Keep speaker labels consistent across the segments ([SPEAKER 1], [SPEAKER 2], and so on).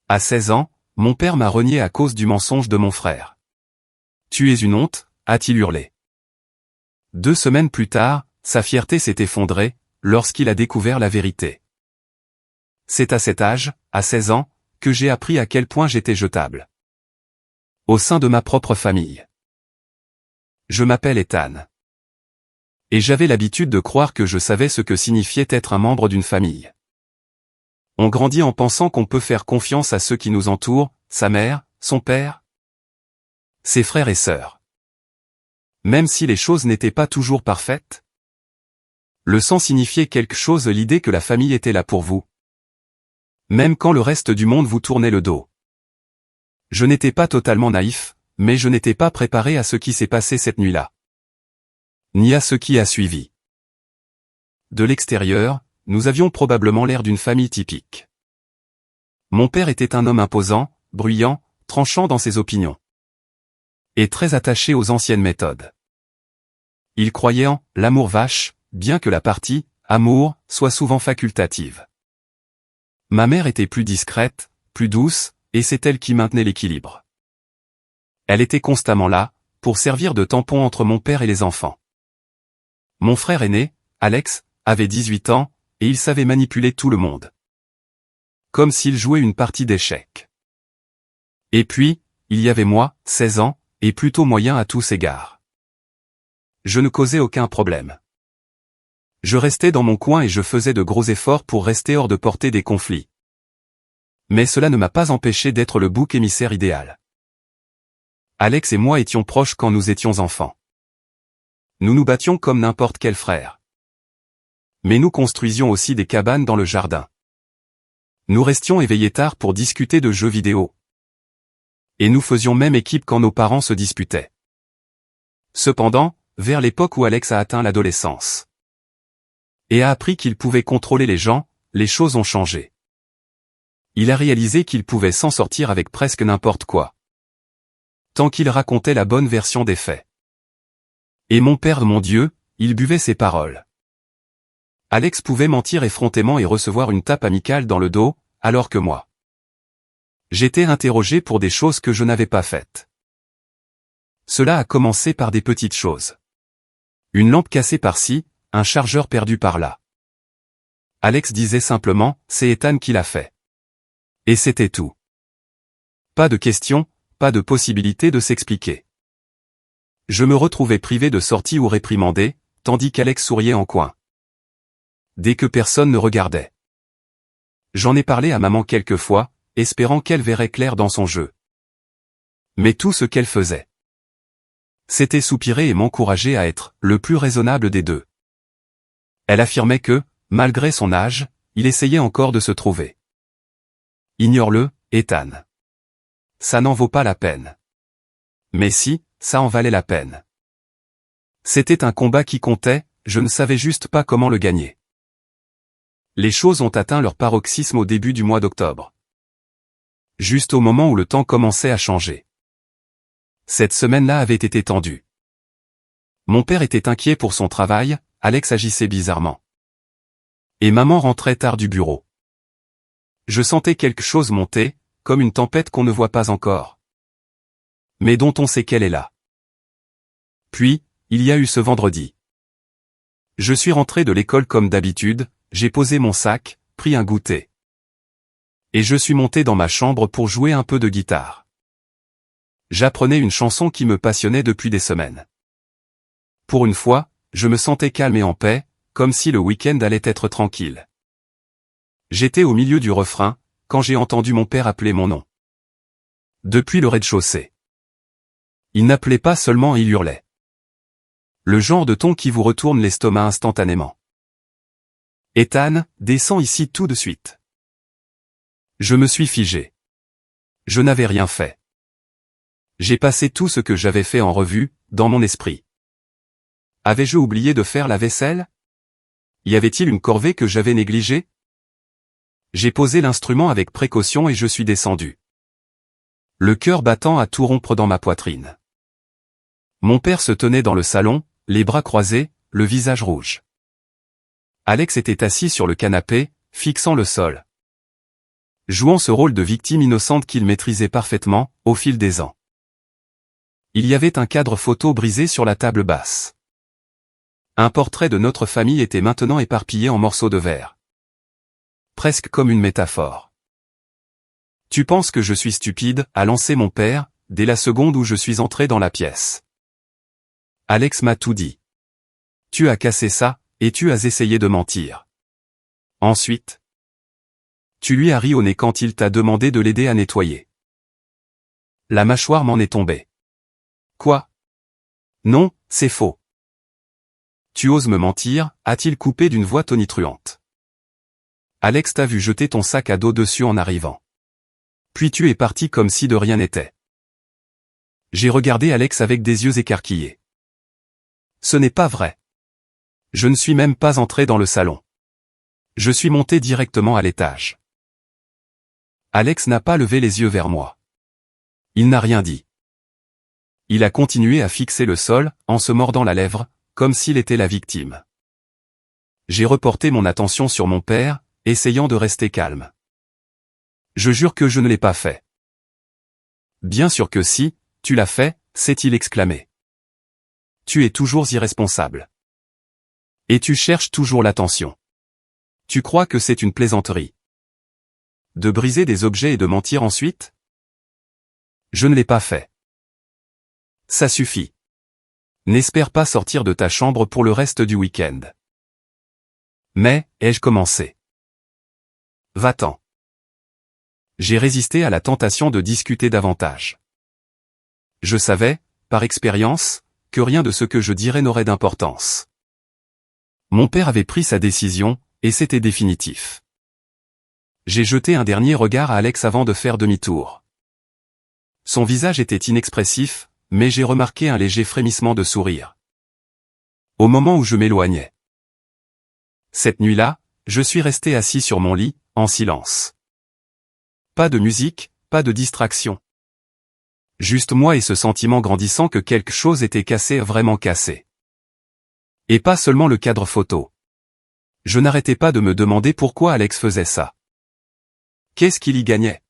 [SPEAKER 1] À 16 ans, mon père m'a renié à cause du mensonge de mon frère. « Tu es une honte », a-t-il hurlé. 2 semaines plus tard, sa fierté s'est effondrée, lorsqu'il a découvert la vérité. C'est à cet âge, à 16 ans, que j'ai appris à quel point j'étais jetable. Au sein de ma propre famille. Je m'appelle Ethan. Et j'avais l'habitude de croire que je savais ce que signifiait être un membre d'une famille. On grandit en pensant qu'on peut faire confiance à ceux qui nous entourent, sa mère, son père, ses frères et sœurs. Même si les choses n'étaient pas toujours parfaites. Le sang signifiait quelque chose, l'idée que la famille était là pour vous. Même quand le reste du monde vous tournait le dos. Je n'étais pas totalement naïf, mais je n'étais pas préparé à ce qui s'est passé cette nuit-là. Ni à ce qui a suivi. De l'extérieur, nous avions probablement l'air d'une famille typique. Mon père était un homme imposant, bruyant, tranchant dans ses opinions. Et très attaché aux anciennes méthodes. Il croyait en « l'amour vache », bien que la partie « amour » soit souvent facultative. Ma mère était plus discrète, plus douce, et c'est elle qui maintenait l'équilibre. Elle était constamment là, pour servir de tampon entre mon père et les enfants. Mon frère aîné, Alex, avait 18 ans, et il savait manipuler tout le monde. Comme s'il jouait une partie d'échecs. Et puis, il y avait moi, 16 ans, et plutôt moyen à tous égards. Je ne causais aucun problème. Je restais dans mon coin et je faisais de gros efforts pour rester hors de portée des conflits. Mais cela ne m'a pas empêché d'être le bouc émissaire idéal. Alex et moi étions proches quand nous étions enfants. Nous nous battions comme n'importe quel frère. Mais nous construisions aussi des cabanes dans le jardin. Nous restions éveillés tard pour discuter de jeux vidéo. Et nous faisions même équipe quand nos parents se disputaient. Cependant, vers l'époque où Alex a atteint l'adolescence et a appris qu'il pouvait contrôler les gens, les choses ont changé. Il a réalisé qu'il pouvait s'en sortir avec presque n'importe quoi. Tant qu'il racontait la bonne version des faits. Et mon père, mon Dieu, il buvait ses paroles. Alex pouvait mentir effrontément et recevoir une tape amicale dans le dos, alors que moi. J'étais interrogé pour des choses que je n'avais pas faites. Cela a commencé par des petites choses. Une lampe cassée par-ci, un chargeur perdu par-là. Alex disait simplement, c'est Ethan qui l'a fait. Et c'était tout. Pas de questions, pas de possibilité de s'expliquer. Je me retrouvais privé de sortie ou réprimandé, tandis qu'Alex souriait en coin. Dès que personne ne regardait. J'en ai parlé à maman quelques fois, espérant qu'elle verrait clair dans son jeu. Mais tout ce qu'elle faisait, c'était soupirer et m'encourager à être le plus raisonnable des deux. Elle affirmait que, malgré son âge, il essayait encore de se trouver. Ignore-le, Ethan. Ça n'en vaut pas la peine. Mais si, ça en valait la peine. C'était un combat qui comptait, je ne savais juste pas comment le gagner. Les choses ont atteint leur paroxysme au début du mois d'octobre. Juste au moment où le temps commençait à changer. Cette semaine-là avait été tendue. Mon père était inquiet pour son travail, Alex agissait bizarrement. Et maman rentrait tard du bureau. Je sentais quelque chose monter, comme une tempête qu'on ne voit pas encore. Mais dont on sait qu'elle est là. Puis, il y a eu ce vendredi. Je suis rentré de l'école comme d'habitude, j'ai posé mon sac, pris un goûter. Et je suis monté dans ma chambre pour jouer un peu de guitare. J'apprenais une chanson qui me passionnait depuis des semaines. Pour une fois, je me sentais calme et en paix, comme si le week-end allait être tranquille. J'étais au milieu du refrain, quand j'ai entendu mon père appeler mon nom. Depuis le rez-de-chaussée. Il n'appelait pas seulement, il hurlait. Le genre de ton qui vous retourne l'estomac instantanément. Ethan, descends ici tout de suite. Je me suis figé. Je n'avais rien fait. J'ai passé tout ce que j'avais fait en revue, dans mon esprit. Avais-je oublié de faire la vaisselle? Y avait-il une corvée que j'avais négligée? J'ai posé l'instrument avec précaution et je suis descendu. Le cœur battant à tout rompre dans ma poitrine. Mon père se tenait dans le salon, les bras croisés, le visage rouge. Alex était assis sur le canapé, fixant le sol. jouant ce rôle de victime innocente qu'il maîtrisait parfaitement, au fil des ans. Il y avait un cadre photo brisé sur la table basse. Un portrait de notre famille était maintenant éparpillé en morceaux de verre. Presque comme une métaphore. « Tu penses que je suis stupide ?» a lancé mon père, dès la seconde où je suis entré dans la pièce. Alex m'a tout dit. Tu as cassé ça, et tu as essayé de mentir. Ensuite, tu lui as ri au nez quand il t'a demandé de l'aider à nettoyer. La mâchoire m'en est tombée. Quoi? Non, c'est faux. Tu oses me mentir, a-t-il coupé d'une voix tonitruante. Alex t'a vu jeter ton sac à dos dessus en arrivant. Puis tu es parti comme si de rien n'était. J'ai regardé Alex avec des yeux écarquillés. Ce n'est pas vrai. Je ne suis même pas entré dans le salon. Je suis monté directement à l'étage. Alex n'a pas levé les yeux vers moi. Il n'a rien dit. Il a continué à fixer le sol, en se mordant la lèvre, comme s'il était la victime. J'ai reporté mon attention sur mon père, essayant de rester calme. Je jure que je ne l'ai pas fait. Bien sûr que si, tu l'as fait, s'est-il exclamé. Tu es toujours irresponsable. Et tu cherches toujours l'attention. Tu crois que c'est une plaisanterie. De briser des objets et de mentir ensuite? Je ne l'ai pas fait. Ça suffit. N'espère pas sortir de ta chambre pour le reste du week-end. Mais, ai-je commencé? Va-t'en. J'ai résisté à la tentation de discuter davantage. Je savais, par expérience, que rien de ce que je dirais n'aurait d'importance. Mon père avait pris sa décision, et c'était définitif. J'ai jeté un dernier regard à Alex avant de faire demi-tour. Son visage était inexpressif, mais j'ai remarqué un léger frémissement de sourire. Au moment où je m'éloignais. Cette nuit-là, je suis resté assis sur mon lit, en silence. Pas de musique, pas de distraction. Juste moi et ce sentiment grandissant que quelque chose était cassé, vraiment cassé. Et pas seulement le cadre photo. Je n'arrêtais pas de me demander pourquoi Alex faisait ça. Qu'est-ce qu'il y gagnait?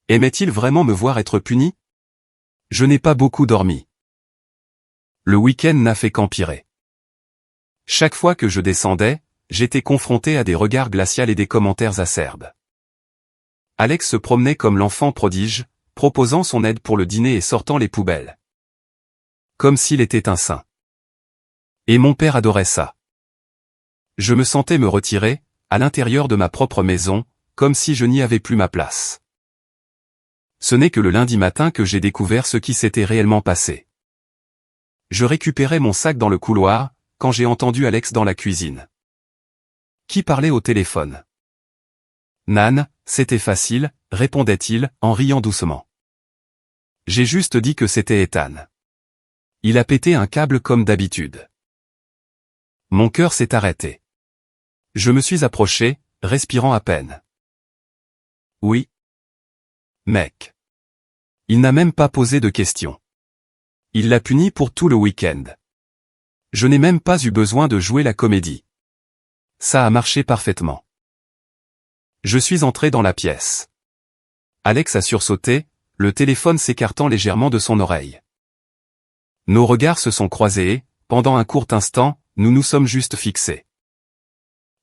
[SPEAKER 1] Aimait-il vraiment me voir être puni? Je n'ai pas beaucoup dormi. Le week-end n'a fait qu'empirer. Chaque fois que je descendais, j'étais confronté à des regards glaciaux et des commentaires acerbes. Alex se promenait comme l'enfant prodige, proposant son aide pour le dîner et sortant les poubelles. Comme s'il était un saint. Et mon père adorait ça. Je me sentais me retirer, à l'intérieur de ma propre maison, comme si je n'y avais plus ma place. Ce n'est que le lundi matin que j'ai découvert ce qui s'était réellement passé. Je récupérais mon sac dans le couloir, quand j'ai entendu Alex dans la cuisine. Qui parlait au téléphone? Nan, c'était facile, répondait-il, en riant doucement. J'ai juste dit que c'était Ethan. Il a pété un câble comme d'habitude. Mon cœur s'est arrêté. Je me suis approché, respirant à peine. Oui. Mec. Il n'a même pas posé de questions. Il l'a puni pour tout le week-end. Je n'ai même pas eu besoin de jouer la comédie. Ça a marché parfaitement. Je suis entré dans la pièce. Alex a sursauté, le téléphone s'écartant légèrement de son oreille. Nos regards se sont croisés et, pendant un court instant, nous nous sommes juste fixés.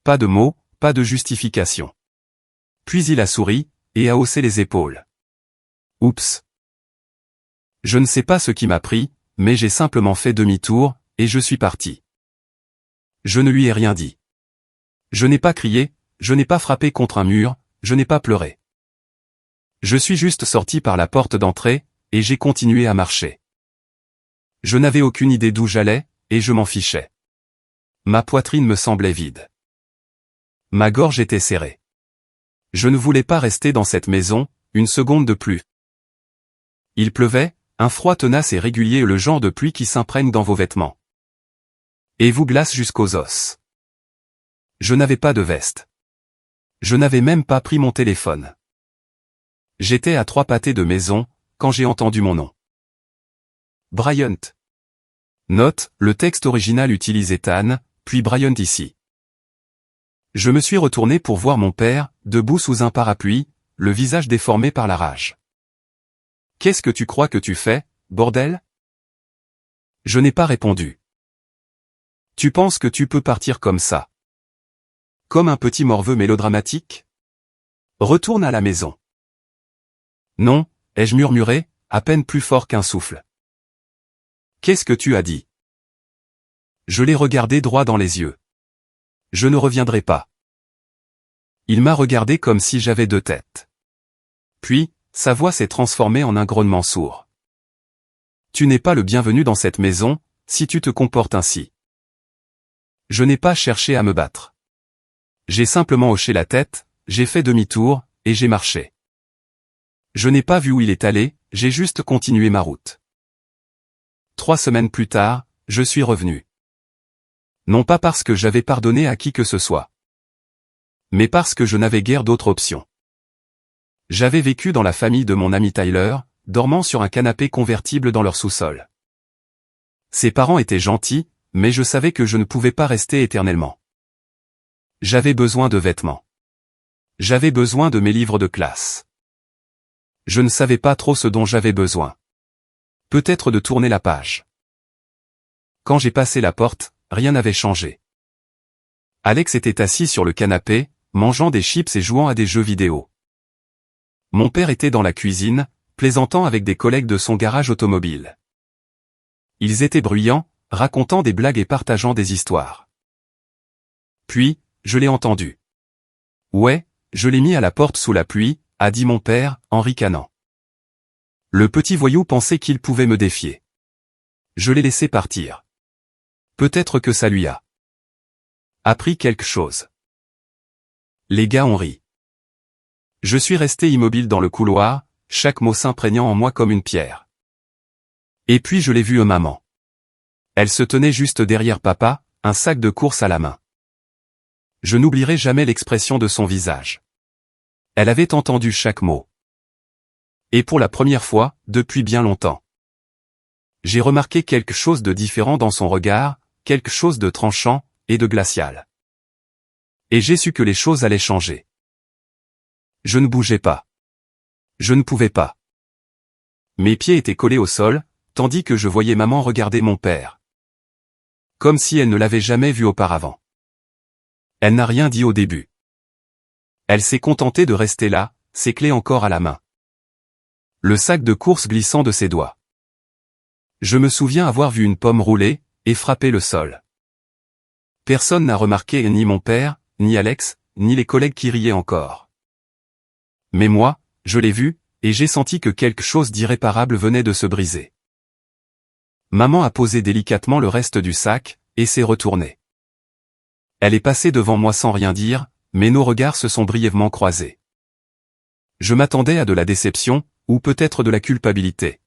[SPEAKER 1] Pas de mots, pas de justification. Puis il a souri, et a haussé les épaules. Oups. Je ne sais pas ce qui m'a pris, mais j'ai simplement fait demi-tour, et je suis parti. Je ne lui ai rien dit. Je n'ai pas crié, je n'ai pas frappé contre un mur, je n'ai pas pleuré. Je suis juste sorti par la porte d'entrée, et j'ai continué à marcher. Je n'avais aucune idée d'où j'allais, et je m'en fichais. Ma poitrine me semblait vide. Ma gorge était serrée. Je ne voulais pas rester dans cette maison, une seconde de plus. Il pleuvait, un froid tenace et régulier, le genre de pluie qui s'imprègne dans vos vêtements. Et vous glace jusqu'aux os. Je n'avais pas de veste. Je n'avais même pas pris mon téléphone. J'étais à 3 pâtés de maison, quand j'ai entendu mon nom. Bryant. Note, le texte original utilise Ethan, puis Bryant ici. Je me suis retourné pour voir mon père, debout sous un parapluie, le visage déformé par la rage. « Qu'est-ce que tu crois que tu fais, bordel ?» Je n'ai pas répondu. « Tu penses que tu peux partir comme ça? Comme un petit morveux mélodramatique? Retourne à la maison. » Non, ai-je murmuré, à peine plus fort qu'un souffle. « Qu'est-ce que tu as dit? » Je l'ai regardé droit dans les yeux. « Je ne reviendrai pas. » Il m'a regardé comme si j'avais deux têtes. Puis, sa voix s'est transformée en un grognement sourd. « Tu n'es pas le bienvenu dans cette maison, si tu te comportes ainsi. » Je n'ai pas cherché à me battre. J'ai simplement hoché la tête, j'ai fait demi-tour, et j'ai marché. Je n'ai pas vu où il est allé, j'ai juste continué ma route. 3 semaines plus tard, je suis revenu. Non pas parce que j'avais pardonné à qui que ce soit, mais parce que je n'avais guère d'autre option. J'avais vécu dans la famille de mon ami Tyler, dormant sur un canapé convertible dans leur sous-sol. Ses parents étaient gentils, mais je savais que je ne pouvais pas rester éternellement. J'avais besoin de vêtements. J'avais besoin de mes livres de classe. Je ne savais pas trop ce dont j'avais besoin. Peut-être de tourner la page. Quand j'ai passé la porte, rien n'avait changé. Alex était assis sur le canapé, mangeant des chips et jouant à des jeux vidéo. Mon père était dans la cuisine, plaisantant avec des collègues de son garage automobile. Ils étaient bruyants, racontant des blagues et partageant des histoires. Puis, je l'ai entendu. « Ouais, je l'ai mis à la porte sous la pluie », a dit mon père, en ricanant. Le petit voyou pensait qu'il pouvait me défier. Je l'ai laissé partir. Peut-être que ça lui a appris quelque chose. Les gars ont ri. Je suis resté immobile dans le couloir, chaque mot s'imprégnant en moi comme une pierre. Et puis je l'ai vue maman. Elle se tenait juste derrière papa, un sac de course à la main. Je n'oublierai jamais l'expression de son visage. Elle avait entendu chaque mot. Et pour la première fois, depuis bien longtemps. J'ai remarqué quelque chose de différent dans son regard, quelque chose de tranchant, et de glacial. Et j'ai su que les choses allaient changer. Je ne bougeais pas. Je ne pouvais pas. Mes pieds étaient collés au sol, tandis que je voyais maman regarder mon père. Comme si elle ne l'avait jamais vu auparavant. Elle n'a rien dit au début. Elle s'est contentée de rester là, ses clés encore à la main. Le sac de course glissant de ses doigts. Je me souviens avoir vu une pomme rouler, et frapper le sol. Personne n'a remarqué ni mon père, ni Alex, ni les collègues qui riaient encore. Mais moi, je l'ai vu, et j'ai senti que quelque chose d'irréparable venait de se briser. Maman a posé délicatement le reste du sac, et s'est retournée. Elle est passée devant moi sans rien dire, mais nos regards se sont brièvement croisés. Je m'attendais à de la déception, ou peut-être de la culpabilité.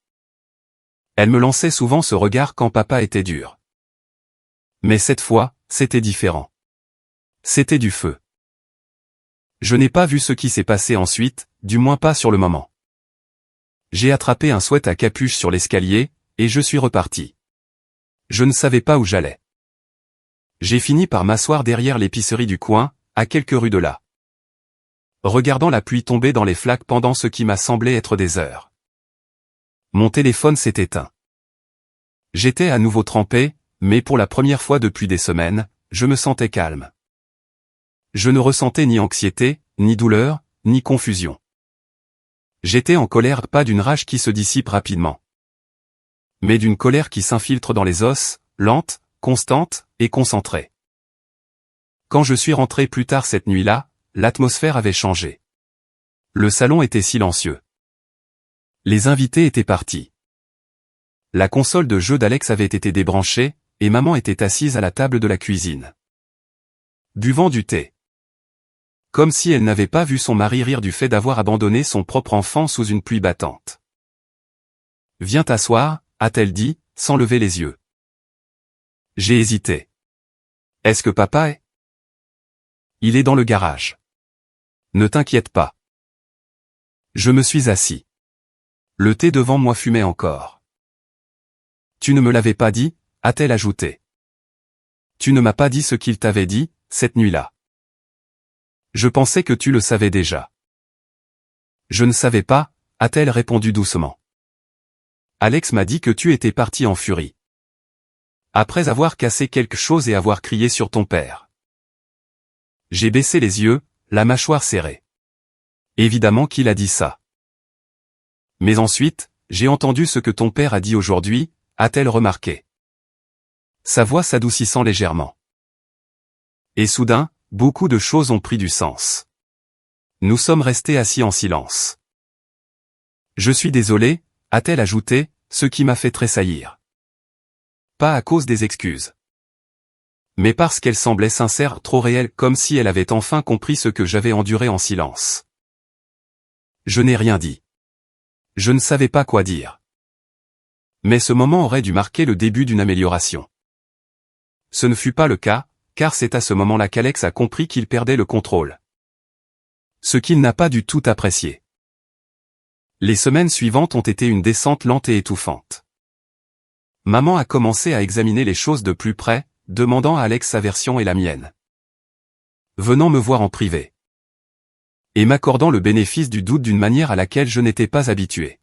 [SPEAKER 1] Elle me lançait souvent ce regard quand papa était dur. Mais cette fois, c'était différent. C'était du feu. Je n'ai pas vu ce qui s'est passé ensuite, du moins pas sur le moment. J'ai attrapé un sweat à capuche sur l'escalier, et je suis reparti. Je ne savais pas où j'allais. J'ai fini par m'asseoir derrière l'épicerie du coin, à quelques rues de là. Regardant la pluie tomber dans les flaques pendant ce qui m'a semblé être des heures. Mon téléphone s'est éteint. J'étais à nouveau trempé, mais pour la première fois depuis des semaines, je me sentais calme. Je ne ressentais ni anxiété, ni douleur, ni confusion. J'étais en colère, pas d'une rage qui se dissipe rapidement, mais d'une colère qui s'infiltre dans les os, lente, constante, et concentrée. Quand je suis rentré plus tard cette nuit-là, l'atmosphère avait changé. Le salon était silencieux. Les invités étaient partis. La console de jeu d'Alex avait été débranchée, et maman était assise à la table de la cuisine, buvant du thé. Comme si elle n'avait pas vu son mari rire du fait d'avoir abandonné son propre enfant sous une pluie battante. « Viens t'asseoir », a-t-elle dit, sans lever les yeux. J'ai hésité. « Est-ce que papa est ? » Il est dans le garage. Ne t'inquiète pas. Je me suis assis. Le thé devant moi fumait encore. Tu ne me l'avais pas dit, a-t-elle ajouté. Tu ne m'as pas dit ce qu'il t'avait dit, cette nuit-là. Je pensais que tu le savais déjà. Je ne savais pas, a-t-elle répondu doucement. Alex m'a dit que tu étais parti en furie. Après avoir cassé quelque chose et avoir crié sur ton père. J'ai baissé les yeux, la mâchoire serrée. Évidemment qu'il a dit ça. Mais ensuite, j'ai entendu ce que ton père a dit aujourd'hui, a-t-elle remarqué. Sa voix s'adoucissant légèrement. Et soudain, beaucoup de choses ont pris du sens. Nous sommes restés assis en silence. Je suis désolé, a-t-elle ajouté, ce qui m'a fait tressaillir. Pas à cause des excuses. Mais parce qu'elle semblait sincère, trop réelle, comme si elle avait enfin compris ce que j'avais enduré en silence. Je n'ai rien dit. Je ne savais pas quoi dire. Mais ce moment aurait dû marquer le début d'une amélioration. Ce ne fut pas le cas, car c'est à ce moment-là qu'Alex a compris qu'il perdait le contrôle. Ce qu'il n'a pas du tout apprécié. Les semaines suivantes ont été une descente lente et étouffante. Maman a commencé à examiner les choses de plus près, demandant à Alex sa version et la mienne. Venant me voir en privé. Et m'accordant le bénéfice du doute d'une manière à laquelle je n'étais pas habitué.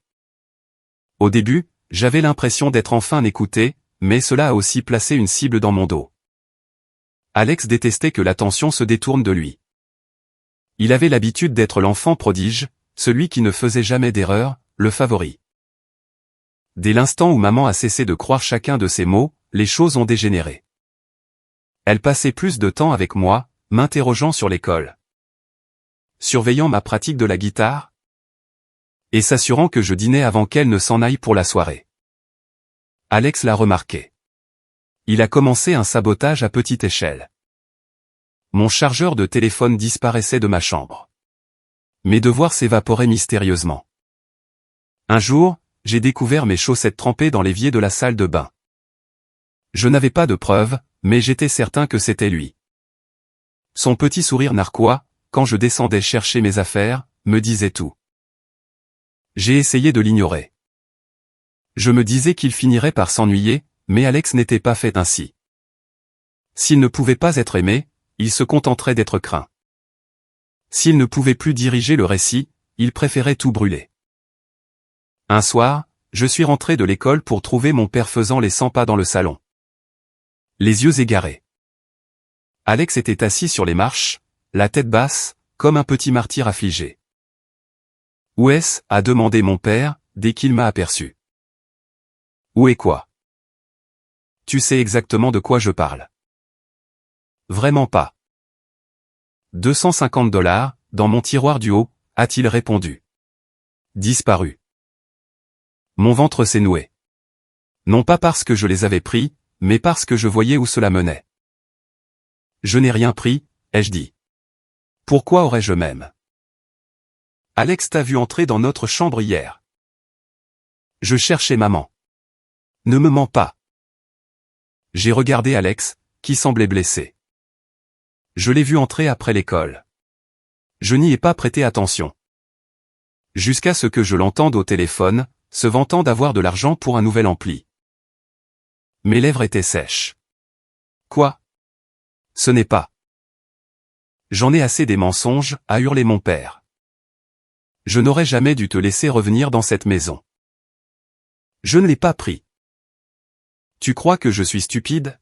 [SPEAKER 1] Au début, j'avais l'impression d'être enfin écouté, mais cela a aussi placé une cible dans mon dos. Alex détestait que l'attention se détourne de lui. Il avait l'habitude d'être l'enfant prodige, celui qui ne faisait jamais d'erreur, le favori. Dès l'instant où maman a cessé de croire chacun de ses mots, les choses ont dégénéré. Elle passait plus de temps avec moi, m'interrogeant sur l'école. Surveillant ma pratique de la guitare. Et s'assurant que je dînais avant qu'elle ne s'en aille pour la soirée. Alex l'a remarqué. Il a commencé un sabotage à petite échelle. Mon chargeur de téléphone disparaissait de ma chambre. Mes devoirs s'évaporaient mystérieusement. Un jour, j'ai découvert mes chaussettes trempées dans l'évier de la salle de bain. Je n'avais pas de preuves, mais j'étais certain que c'était lui. Son petit sourire narquois, quand je descendais chercher mes affaires, me disait tout. J'ai essayé de l'ignorer. Je me disais qu'il finirait par s'ennuyer, mais Alex n'était pas fait ainsi. S'il ne pouvait pas être aimé, il se contenterait d'être craint. S'il ne pouvait plus diriger le récit, il préférait tout brûler. Un soir, je suis rentré de l'école pour trouver mon père faisant les 100 pas dans le salon. Les yeux égarés. Alex était assis sur les marches, la tête basse, comme un petit martyr affligé. « Où est-ce » a demandé mon père, dès qu'il m'a aperçu. « Où est quoi » ? Tu sais exactement de quoi je parle. Vraiment pas. 250 $, dans mon tiroir du haut, a-t-il répondu. Disparu. Mon ventre s'est noué. Non pas parce que je les avais pris, mais parce que je voyais où cela menait. Je n'ai rien pris, ai-je dit. Pourquoi aurais-je même? Alex t'a vu entrer dans notre chambre hier. Je cherchais maman. Ne me mens pas. J'ai regardé Alex, qui semblait blessé. Je l'ai vu entrer après l'école. Je n'y ai pas prêté attention. Jusqu'à ce que je l'entende au téléphone, se vantant d'avoir de l'argent pour un nouvel ampli. Mes lèvres étaient sèches. Quoi? Ce n'est pas. J'en ai assez des mensonges, a hurlé mon père. Je n'aurais jamais dû te laisser revenir dans cette maison. Je ne l'ai pas pris. Tu crois que je suis stupide?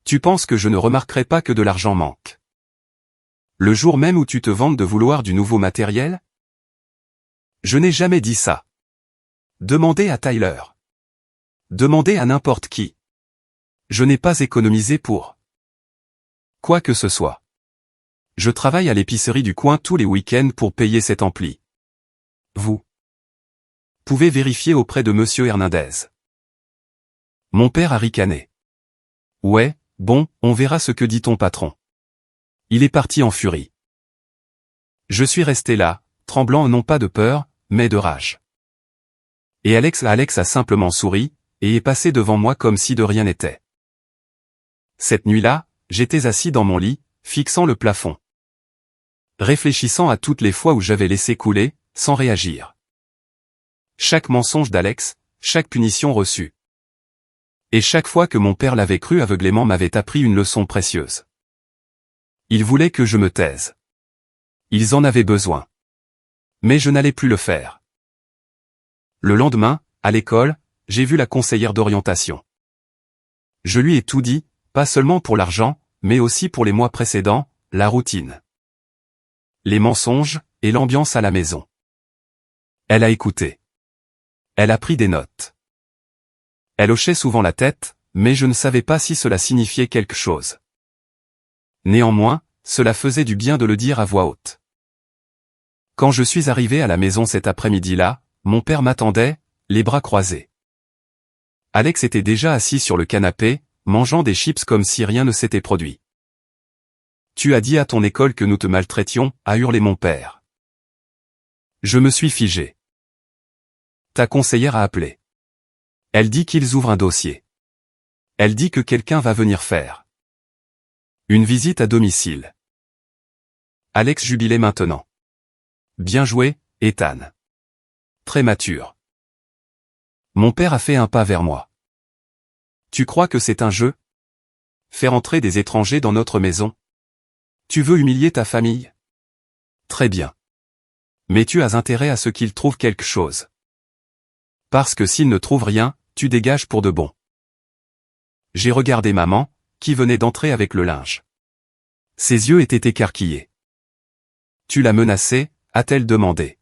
[SPEAKER 1] Tu penses que je ne remarquerai pas que de l'argent manque? Le jour même où tu te vantes de vouloir du nouveau matériel? Je n'ai jamais dit ça. Demandez à Tyler. Demandez à n'importe qui. Je n'ai pas économisé pour quoi que ce soit. Je travaille à l'épicerie du coin tous les week-ends pour payer cet ampli. Vous pouvez vérifier auprès de Monsieur Hernandez. Mon père a ricané. Ouais, bon, on verra ce que dit ton patron. Il est parti en furie. Je suis resté là, tremblant non pas de peur, mais de rage. Et Alex a simplement souri, et est passé devant moi comme si de rien n'était. Cette nuit-là, j'étais assis dans mon lit, fixant le plafond. Réfléchissant à toutes les fois où j'avais laissé couler, sans réagir. Chaque mensonge d'Alex, chaque punition reçue. Et chaque fois que mon père l'avait cru aveuglément m'avait appris une leçon précieuse. Ils voulaient que je me taise. Ils en avaient besoin. Mais je n'allais plus le faire. Le lendemain, à l'école, j'ai vu la conseillère d'orientation. Je lui ai tout dit, pas seulement pour l'argent, mais aussi pour les mois précédents, la routine, les mensonges, et l'ambiance à la maison. Elle a écouté. Elle a pris des notes. Elle hochait souvent la tête, mais je ne savais pas si cela signifiait quelque chose. Néanmoins, cela faisait du bien de le dire à voix haute. Quand je suis arrivé à la maison cet après-midi-là, mon père m'attendait, les bras croisés. Alex était déjà assis sur le canapé, mangeant des chips comme si rien ne s'était produit. « Tu as dit à ton école que nous te maltraitions », a hurlé mon père. Je me suis figé. Ta conseillère a appelé. Elle dit qu'ils ouvrent un dossier. Elle dit que quelqu'un va venir faire une visite à domicile. Alex jubilait maintenant. Bien joué, Ethan. Très mature. Mon père a fait un pas vers moi. Tu crois que c'est un jeu? Faire entrer des étrangers dans notre maison? Tu veux humilier ta famille? Très bien. Mais tu as intérêt à ce qu'ils trouvent quelque chose. Parce que s'ils ne trouvent rien, tu dégages pour de bon. J'ai regardé maman, qui venait d'entrer avec le linge. Ses yeux étaient écarquillés. Tu l'as menacé, a-t-elle demandé.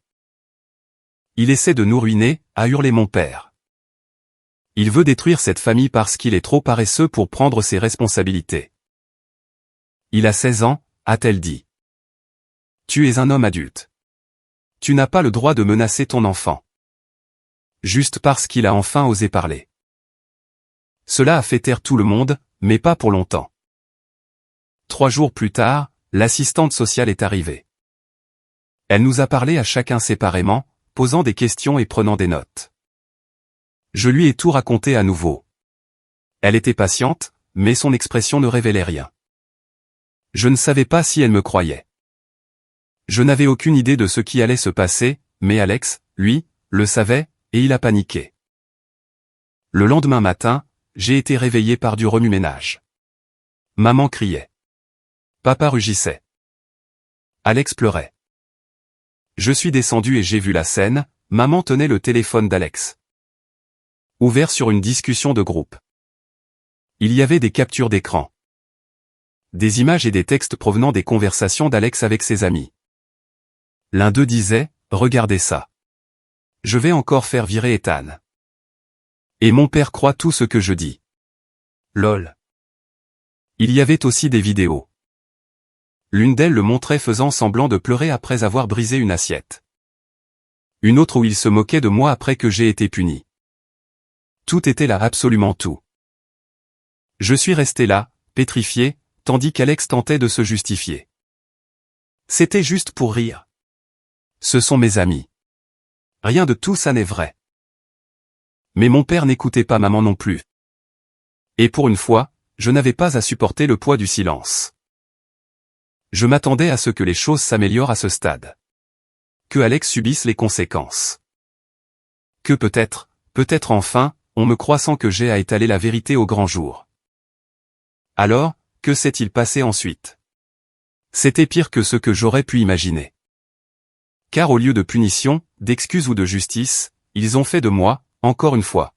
[SPEAKER 1] Il essaie de nous ruiner, a hurlé mon père. Il veut détruire cette famille parce qu'il est trop paresseux pour prendre ses responsabilités. Il a 16 ans, a-t-elle dit. Tu es un homme adulte. Tu n'as pas le droit de menacer ton enfant. Juste parce qu'il a enfin osé parler. Cela a fait taire tout le monde, mais pas pour longtemps. 3 jours plus tard, l'assistante sociale est arrivée. Elle nous a parlé à chacun séparément, posant des questions et prenant des notes. Je lui ai tout raconté à nouveau. Elle était patiente, mais son expression ne révélait rien. Je ne savais pas si elle me croyait. Je n'avais aucune idée de ce qui allait se passer, mais Alex, lui, le savait, et il a paniqué. Le lendemain matin, j'ai été réveillé par du remue-ménage. Maman criait. Papa rugissait. Alex pleurait. Je suis descendu et j'ai vu la scène, maman tenait le téléphone d'Alex. Ouvert sur une discussion de groupe. Il y avait des captures d'écran. Des images et des textes provenant des conversations d'Alex avec ses amis. L'un d'eux disait, « Regardez ça. Je vais encore faire virer Ethan. Et mon père croit tout ce que je dis. Lol. » Il y avait aussi des vidéos. L'une d'elles le montrait faisant semblant de pleurer après avoir brisé une assiette. Une autre où il se moquait de moi après que j'ai été puni. Tout était là, absolument tout. Je suis resté là, pétrifié, tandis qu'Alex tentait de se justifier. C'était juste pour rire. Ce sont mes amis. Rien de tout ça n'est vrai. Mais mon père n'écoutait pas maman non plus. Et pour une fois, je n'avais pas à supporter le poids du silence. Je m'attendais à ce que les choses s'améliorent à ce stade. Que Alex subisse les conséquences. Que peut-être enfin, on me croit sans que j'aie à étaler la vérité au grand jour. Alors, que s'est-il passé ensuite? C'était pire que ce que j'aurais pu imaginer. Car au lieu de punition, d'excuses ou de justice, ils ont fait de moi, encore une fois,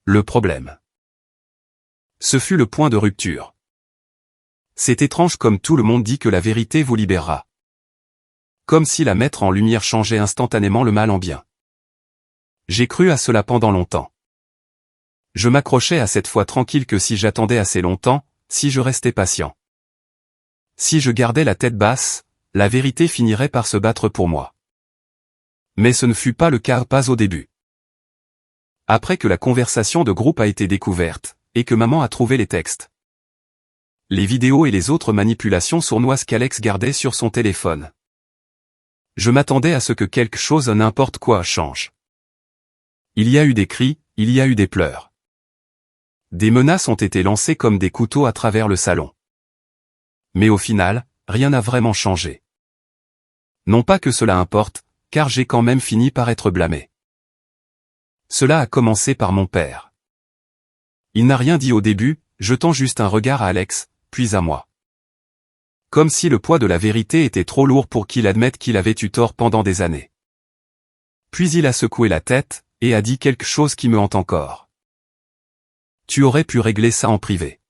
[SPEAKER 1] le problème. Ce fut le point de rupture. C'est étrange comme tout le monde dit que la vérité vous libérera. Comme si la mettre en lumière changeait instantanément le mal en bien. J'ai cru à cela pendant longtemps. Je m'accrochais à cette foi tranquille que si j'attendais assez longtemps, si je restais patient. Si je gardais la tête basse, la vérité finirait par se battre pour moi. Mais ce ne fut pas le cas, pas au début. Après que la conversation de groupe a été découverte, et que maman a trouvé les textes, les vidéos et les autres manipulations sournoises qu'Alex gardait sur son téléphone. Je m'attendais à ce que quelque chose, n'importe quoi, change. Il y a eu des cris, il y a eu des pleurs. Des menaces ont été lancées comme des couteaux à travers le salon. Mais au final, rien n'a vraiment changé. Non pas que cela importe, car j'ai quand même fini par être blâmé. Cela a commencé par mon père. Il n'a rien dit au début, jetant juste un regard à Alex, puis à moi. comme si le poids de la vérité était trop lourd pour qu'il admette qu'il avait eu tort pendant des années. Puis il a secoué la tête, et a dit quelque chose qui me hante encore. Tu aurais pu régler ça en privé.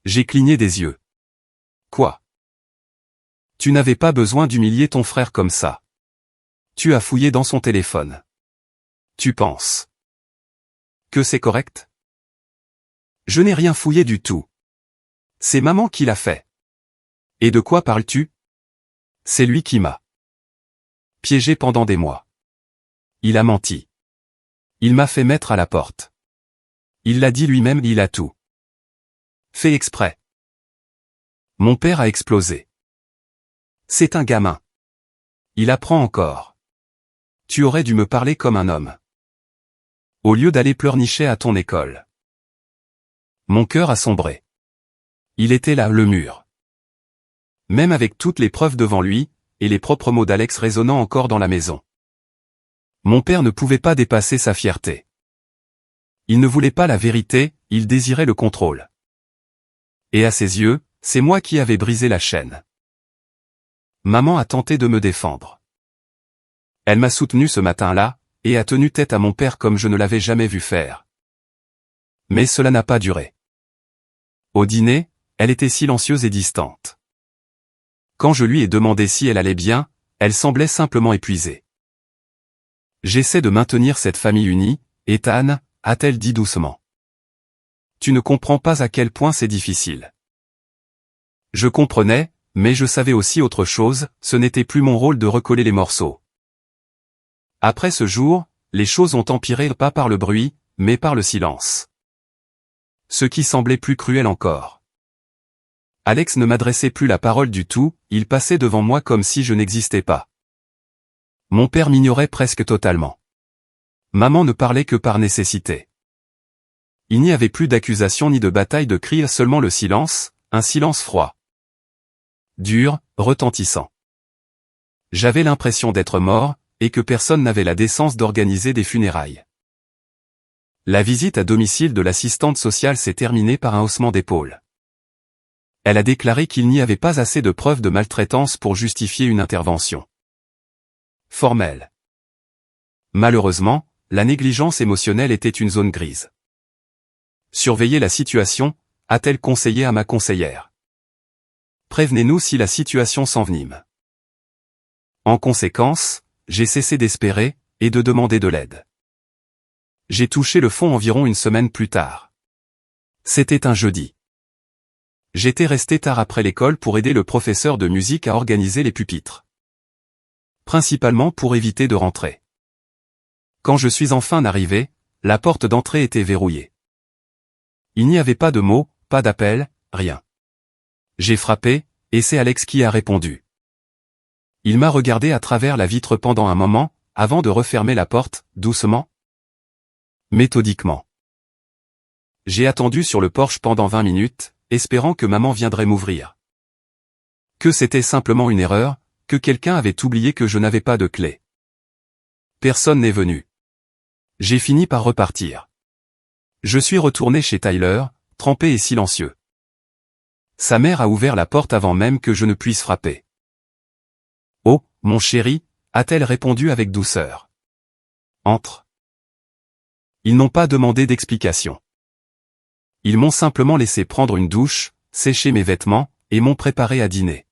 [SPEAKER 1] J'ai cligné des yeux. Quoi? Tu n'avais pas besoin d'humilier ton frère comme ça. Tu as fouillé dans son téléphone. Tu penses que c'est correct? Je n'ai rien fouillé du tout. C'est maman qui l'a fait. Et de quoi parles-tu? C'est lui qui m'a piégé pendant des mois. Il a menti. Il m'a fait mettre à la porte. Il l'a dit lui-même, il a tout fait exprès. Mon père a explosé. C'est un gamin. Il apprend encore. Tu aurais dû me parler comme un homme. Au lieu d'aller pleurnicher à ton école. Mon cœur a sombré. Il était là, le mur. Même avec toutes les preuves devant lui, et les propres mots d'Alex résonnant encore dans la maison. Mon père ne pouvait pas dépasser sa fierté. Il ne voulait pas la vérité, il désirait le contrôle. Et à ses yeux, c'est moi qui avais brisé la chaîne. Maman a tenté de me défendre. Elle m'a soutenu ce matin-là, et a tenu tête à mon père comme je ne l'avais jamais vu faire. Mais cela n'a pas duré. Au dîner, elle était silencieuse et distante. Quand je lui ai demandé si elle allait bien, elle semblait simplement épuisée. J'essaie de maintenir cette famille unie, Ethan, a-t-elle dit doucement. Tu ne comprends pas à quel point c'est difficile. Je comprenais, mais je savais aussi autre chose, ce n'était plus mon rôle de recoller les morceaux. Après ce jour, les choses ont empiré pas par le bruit, mais par le silence. Ce qui semblait plus cruel encore. Alex ne m'adressait plus la parole du tout, il passait devant moi comme si je n'existais pas. Mon père m'ignorait presque totalement. Maman ne parlait que par nécessité. Il n'y avait plus d'accusation ni de bataille de cris, seulement le silence, un silence froid. Dur, retentissant. J'avais l'impression d'être mort, et que personne n'avait la décence d'organiser des funérailles. La visite à domicile de l'assistante sociale s'est terminée par un haussement d'épaule. Elle a déclaré qu'il n'y avait pas assez de preuves de maltraitance pour justifier une intervention formelle. Malheureusement, la négligence émotionnelle était une zone grise. Surveillez la situation, a-t-elle conseillé à ma conseillère. Prévenez-nous si la situation s'envenime. En conséquence, j'ai cessé d'espérer, et de demander de l'aide. J'ai touché le fond environ une semaine plus tard. C'était un jeudi. J'étais resté tard après l'école pour aider le professeur de musique à organiser les pupitres. Principalement pour éviter de rentrer. Quand je suis enfin arrivé, la porte d'entrée était verrouillée. Il n'y avait pas de mots, pas d'appel, rien. J'ai frappé, et c'est Alex qui a répondu. Il m'a regardé à travers la vitre pendant un moment, avant de refermer la porte, doucement. Méthodiquement. J'ai attendu sur le porche pendant 20 minutes, espérant que maman viendrait m'ouvrir. Que c'était simplement une erreur, que quelqu'un avait oublié que je n'avais pas de clé. Personne n'est venu. J'ai fini par repartir. Je suis retourné chez Tyler, trempé et silencieux. Sa mère a ouvert la porte avant même que je ne puisse frapper. « Oh, mon chéri », a-t-elle répondu avec douceur. « Entre. » Ils n'ont pas demandé d'explication. Ils m'ont simplement laissé prendre une douche, sécher mes vêtements, et m'ont préparé à dîner.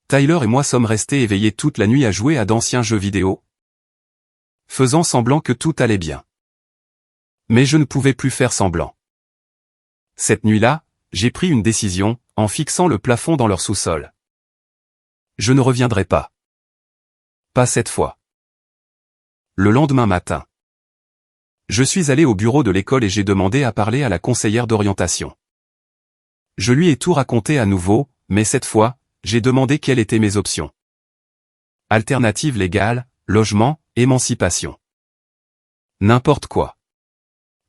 [SPEAKER 1] Tyler et moi sommes restés éveillés toute la nuit à jouer à d'anciens jeux vidéo, faisant semblant que tout allait bien. Mais je ne pouvais plus faire semblant. Cette nuit-là, j'ai pris une décision, en fixant le plafond dans leur sous-sol. Je ne reviendrai pas. Pas cette fois. Le lendemain matin. Je suis allé au bureau de l'école et j'ai demandé à parler à la conseillère d'orientation. Je lui ai tout raconté à nouveau, mais cette fois, j'ai demandé quelles étaient mes options. Alternative légale, logement, émancipation. N'importe quoi.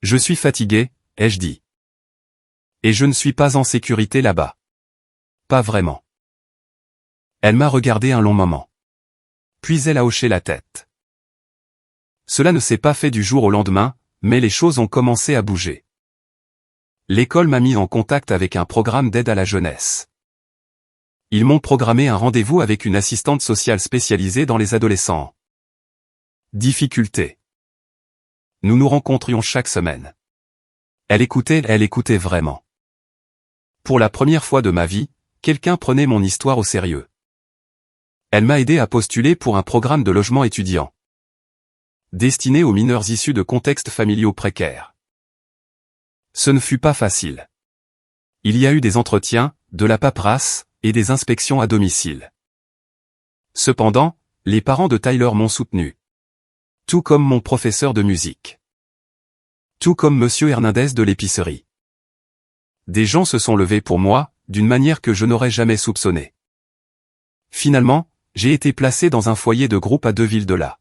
[SPEAKER 1] Je suis fatigué, ai-je dit. Et je ne suis pas en sécurité là-bas. Pas vraiment. Elle m'a regardé un long moment. Puis elle a hoché la tête. Cela ne s'est pas fait du jour au lendemain, mais les choses ont commencé à bouger. L'école m'a mis en contact avec un programme d'aide à la jeunesse. Ils m'ont programmé un rendez-vous avec une assistante sociale spécialisée dans les adolescents. Difficulté. Nous nous rencontrions chaque semaine. Elle écoutait vraiment. Pour la première fois de ma vie, quelqu'un prenait mon histoire au sérieux. Elle m'a aidé à postuler pour un programme de logement étudiant, destiné aux mineurs issus de contextes familiaux précaires. Ce ne fut pas facile. Il y a eu des entretiens, de la paperasse, et des inspections à domicile. Cependant, les parents de Tyler m'ont soutenu. Tout comme mon professeur de musique. Tout comme Monsieur Hernandez de l'épicerie. Des gens se sont levés pour moi, d'une manière que je n'aurais jamais soupçonnée. Finalement, j'ai été placé dans un foyer de groupe à 2 villes de là.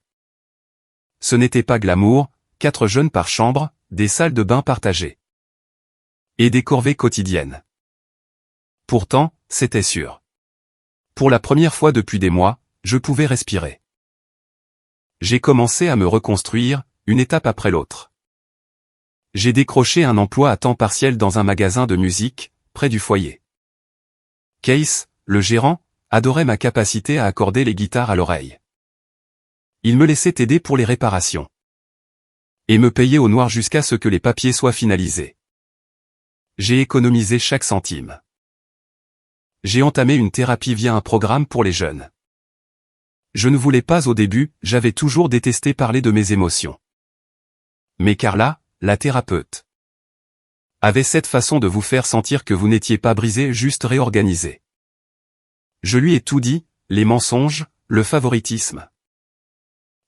[SPEAKER 1] Ce n'était pas glamour, 4 jeunes par chambre, des salles de bain partagées. Et des corvées quotidiennes. Pourtant, c'était sûr. Pour la première fois depuis des mois, je pouvais respirer. J'ai commencé à me reconstruire, une étape après l'autre. J'ai décroché un emploi à temps partiel dans un magasin de musique, près du foyer. Case, le gérant, adorait ma capacité à accorder les guitares à l'oreille. Il me laissait aider pour les réparations. Et me payait au noir jusqu'à ce que les papiers soient finalisés. J'ai économisé chaque centime. J'ai entamé une thérapie via un programme pour les jeunes. Je ne voulais pas au début, j'avais toujours détesté parler de mes émotions. Mais Carla, la thérapeute, avait cette façon de vous faire sentir que vous n'étiez pas brisé, juste réorganisé. Je lui ai tout dit, les mensonges, le favoritisme.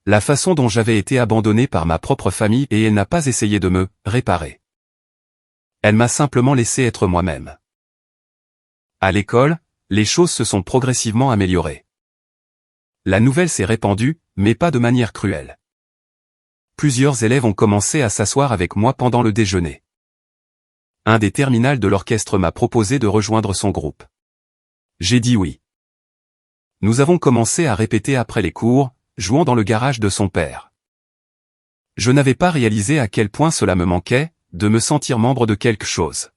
[SPEAKER 1] La façon dont j'avais été abandonné par ma propre famille et elle n'a pas essayé de me réparer. Elle m'a simplement laissé être moi-même. À l'école, les choses se sont progressivement améliorées. La nouvelle s'est répandue, mais pas de manière cruelle. Plusieurs élèves ont commencé à s'asseoir avec moi pendant le déjeuner. Un des terminales de l'orchestre m'a proposé de rejoindre son groupe. J'ai dit oui. Nous avons commencé à répéter après les cours, jouant dans le garage de son père. Je n'avais pas réalisé à quel point cela me manquait, de me sentir membre de quelque chose.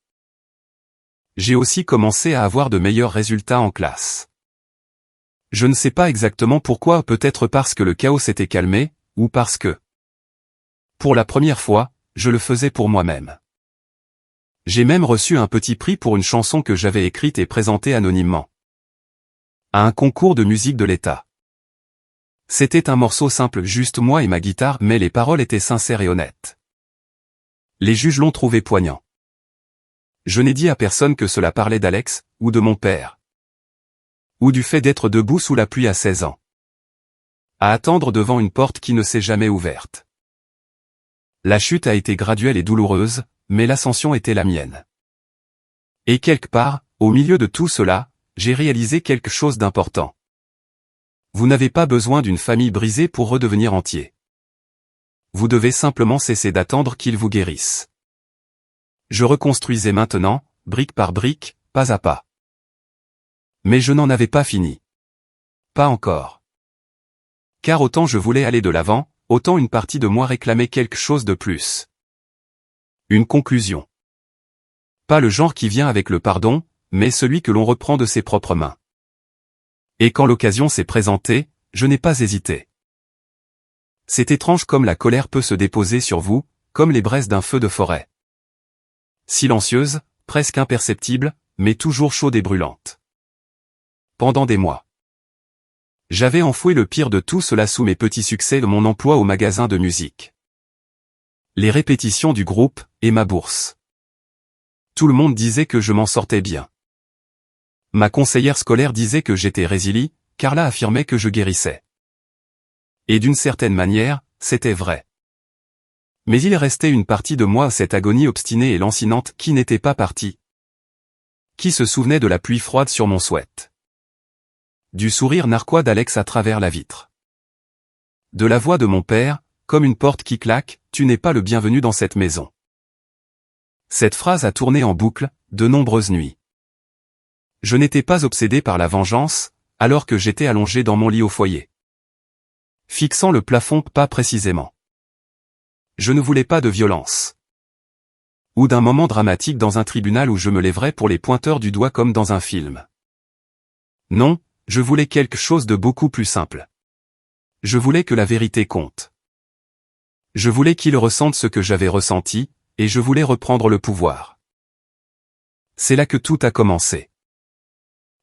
[SPEAKER 1] J'ai aussi commencé à avoir de meilleurs résultats en classe. Je ne sais pas exactement pourquoi, peut-être parce que le chaos s'était calmé, ou parce que, pour la première fois, je le faisais pour moi-même. J'ai même reçu un petit prix pour une chanson que j'avais écrite et présentée anonymement. À un concours de musique de l'État. C'était un morceau simple, juste moi et ma guitare, mais les paroles étaient sincères et honnêtes. Les juges l'ont trouvé poignant. Je n'ai dit à personne que cela parlait d'Alex, ou de mon père. Ou du fait d'être debout sous la pluie à 16 ans. À attendre devant une porte qui ne s'est jamais ouverte. La chute a été graduelle et douloureuse, mais l'ascension était la mienne. Et quelque part, au milieu de tout cela, j'ai réalisé quelque chose d'important. Vous n'avez pas besoin d'une famille brisée pour redevenir entier. Vous devez simplement cesser d'attendre qu'il vous guérisse. Je reconstruisais maintenant, brique par brique, pas à pas. Mais je n'en avais pas fini. Pas encore. Car autant je voulais aller de l'avant, autant une partie de moi réclamait quelque chose de plus. Une conclusion. Pas le genre qui vient avec le pardon, mais celui que l'on reprend de ses propres mains. Et quand l'occasion s'est présentée, je n'ai pas hésité. C'est étrange comme la colère peut se déposer sur vous, comme les braises d'un feu de forêt. Silencieuse, presque imperceptible, mais toujours chaude et brûlante. Pendant des mois. J'avais enfoui le pire de tout cela sous mes petits succès de mon emploi au magasin de musique. Les répétitions du groupe, et ma bourse. Tout le monde disait que je m'en sortais bien. Ma conseillère scolaire disait que j'étais résilient, Carla affirmait que je guérissais. Et d'une certaine manière, c'était vrai. Mais il restait une partie de moi à cette agonie obstinée et lancinante qui n'était pas partie. Qui se souvenait de la pluie froide sur mon sweat. Du sourire narquois d'Alex à travers la vitre. De la voix de mon père, comme une porte qui claque, tu n'es pas le bienvenu dans cette maison. Cette phrase a tourné en boucle, de nombreuses nuits. Je n'étais pas obsédé par la vengeance, alors que j'étais allongé dans mon lit au foyer. Fixant le plafond, pas précisément. Je ne voulais pas de violence. Ou d'un moment dramatique dans un tribunal où je me lèverais pour les pointeurs du doigt comme dans un film. Non, je voulais quelque chose de beaucoup plus simple. Je voulais que la vérité compte. Je voulais qu'il ressente ce que j'avais ressenti, et je voulais reprendre le pouvoir. C'est là que tout a commencé.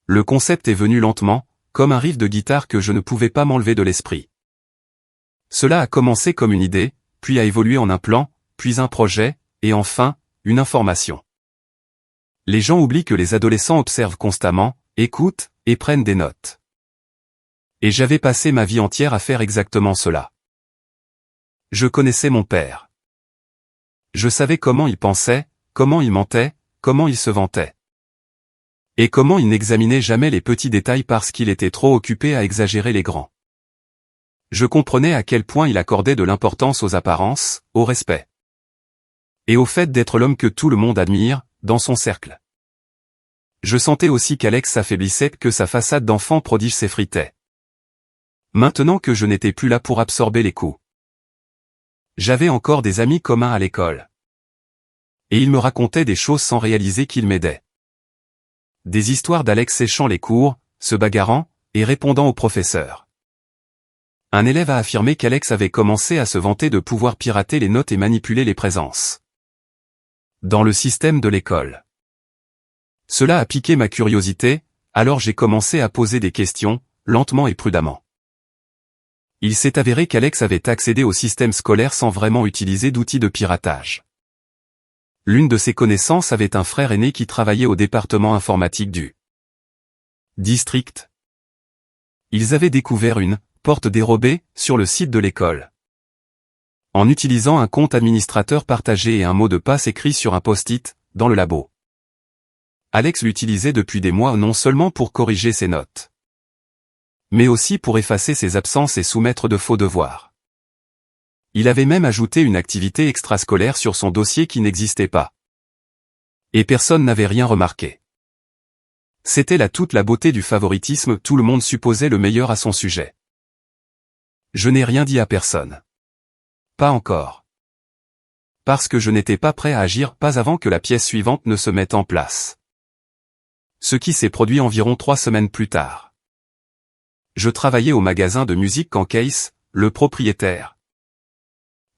[SPEAKER 1] Le concept est venu lentement, comme un riff de guitare que je ne pouvais pas m'enlever de l'esprit. Cela a commencé comme une idée, puis a évolué en un plan, puis un projet, et enfin, une information. Les gens oublient que les adolescents observent constamment, écoutent, et prennent des notes. Et j'avais passé ma vie entière à faire exactement cela. Je connaissais mon père. Je savais comment il pensait, comment il mentait, comment il se vantait. Et comment il n'examinait jamais les petits détails parce qu'il était trop occupé à exagérer les grands. Je comprenais à quel point il accordait de l'importance aux apparences, au respect. Et au fait d'être l'homme que tout le monde admire, dans son cercle. Je sentais aussi qu'Alex s'affaiblissait, que sa façade d'enfant prodige s'effritait. Maintenant que je n'étais plus là pour absorber les coups. J'avais encore des amis communs à l'école. Et ils me racontaient des choses sans réaliser qu'ils m'aidaient. Des histoires d'Alex séchant les cours, se bagarrant, et répondant aux professeurs. Un élève a affirmé qu'Alex avait commencé à se vanter de pouvoir pirater les notes et manipuler les présences. Dans le système de l'école. Cela a piqué ma curiosité, alors j'ai commencé à poser des questions, lentement et prudemment. Il s'est avéré qu'Alex avait accédé au système scolaire sans vraiment utiliser d'outils de piratage. L'une de ses connaissances avait un frère aîné qui travaillait au département informatique du district. Ils avaient découvert une porte dérobée sur le site de l'école. En utilisant un compte administrateur partagé et un mot de passe écrit sur un post-it, dans le labo. Alex l'utilisait depuis des mois non seulement pour corriger ses notes, mais aussi pour effacer ses absences et soumettre de faux devoirs. Il avait même ajouté une activité extrascolaire sur son dossier qui n'existait pas. Et personne n'avait rien remarqué. C'était là toute la beauté du favoritisme, tout le monde supposait le meilleur à son sujet. Je n'ai rien dit à personne. Pas encore. Parce que je n'étais pas prêt à agir, pas avant que la pièce suivante ne se mette en place. Ce qui s'est produit environ 3 semaines plus tard. Je travaillais au magasin de musique quand Case, le propriétaire,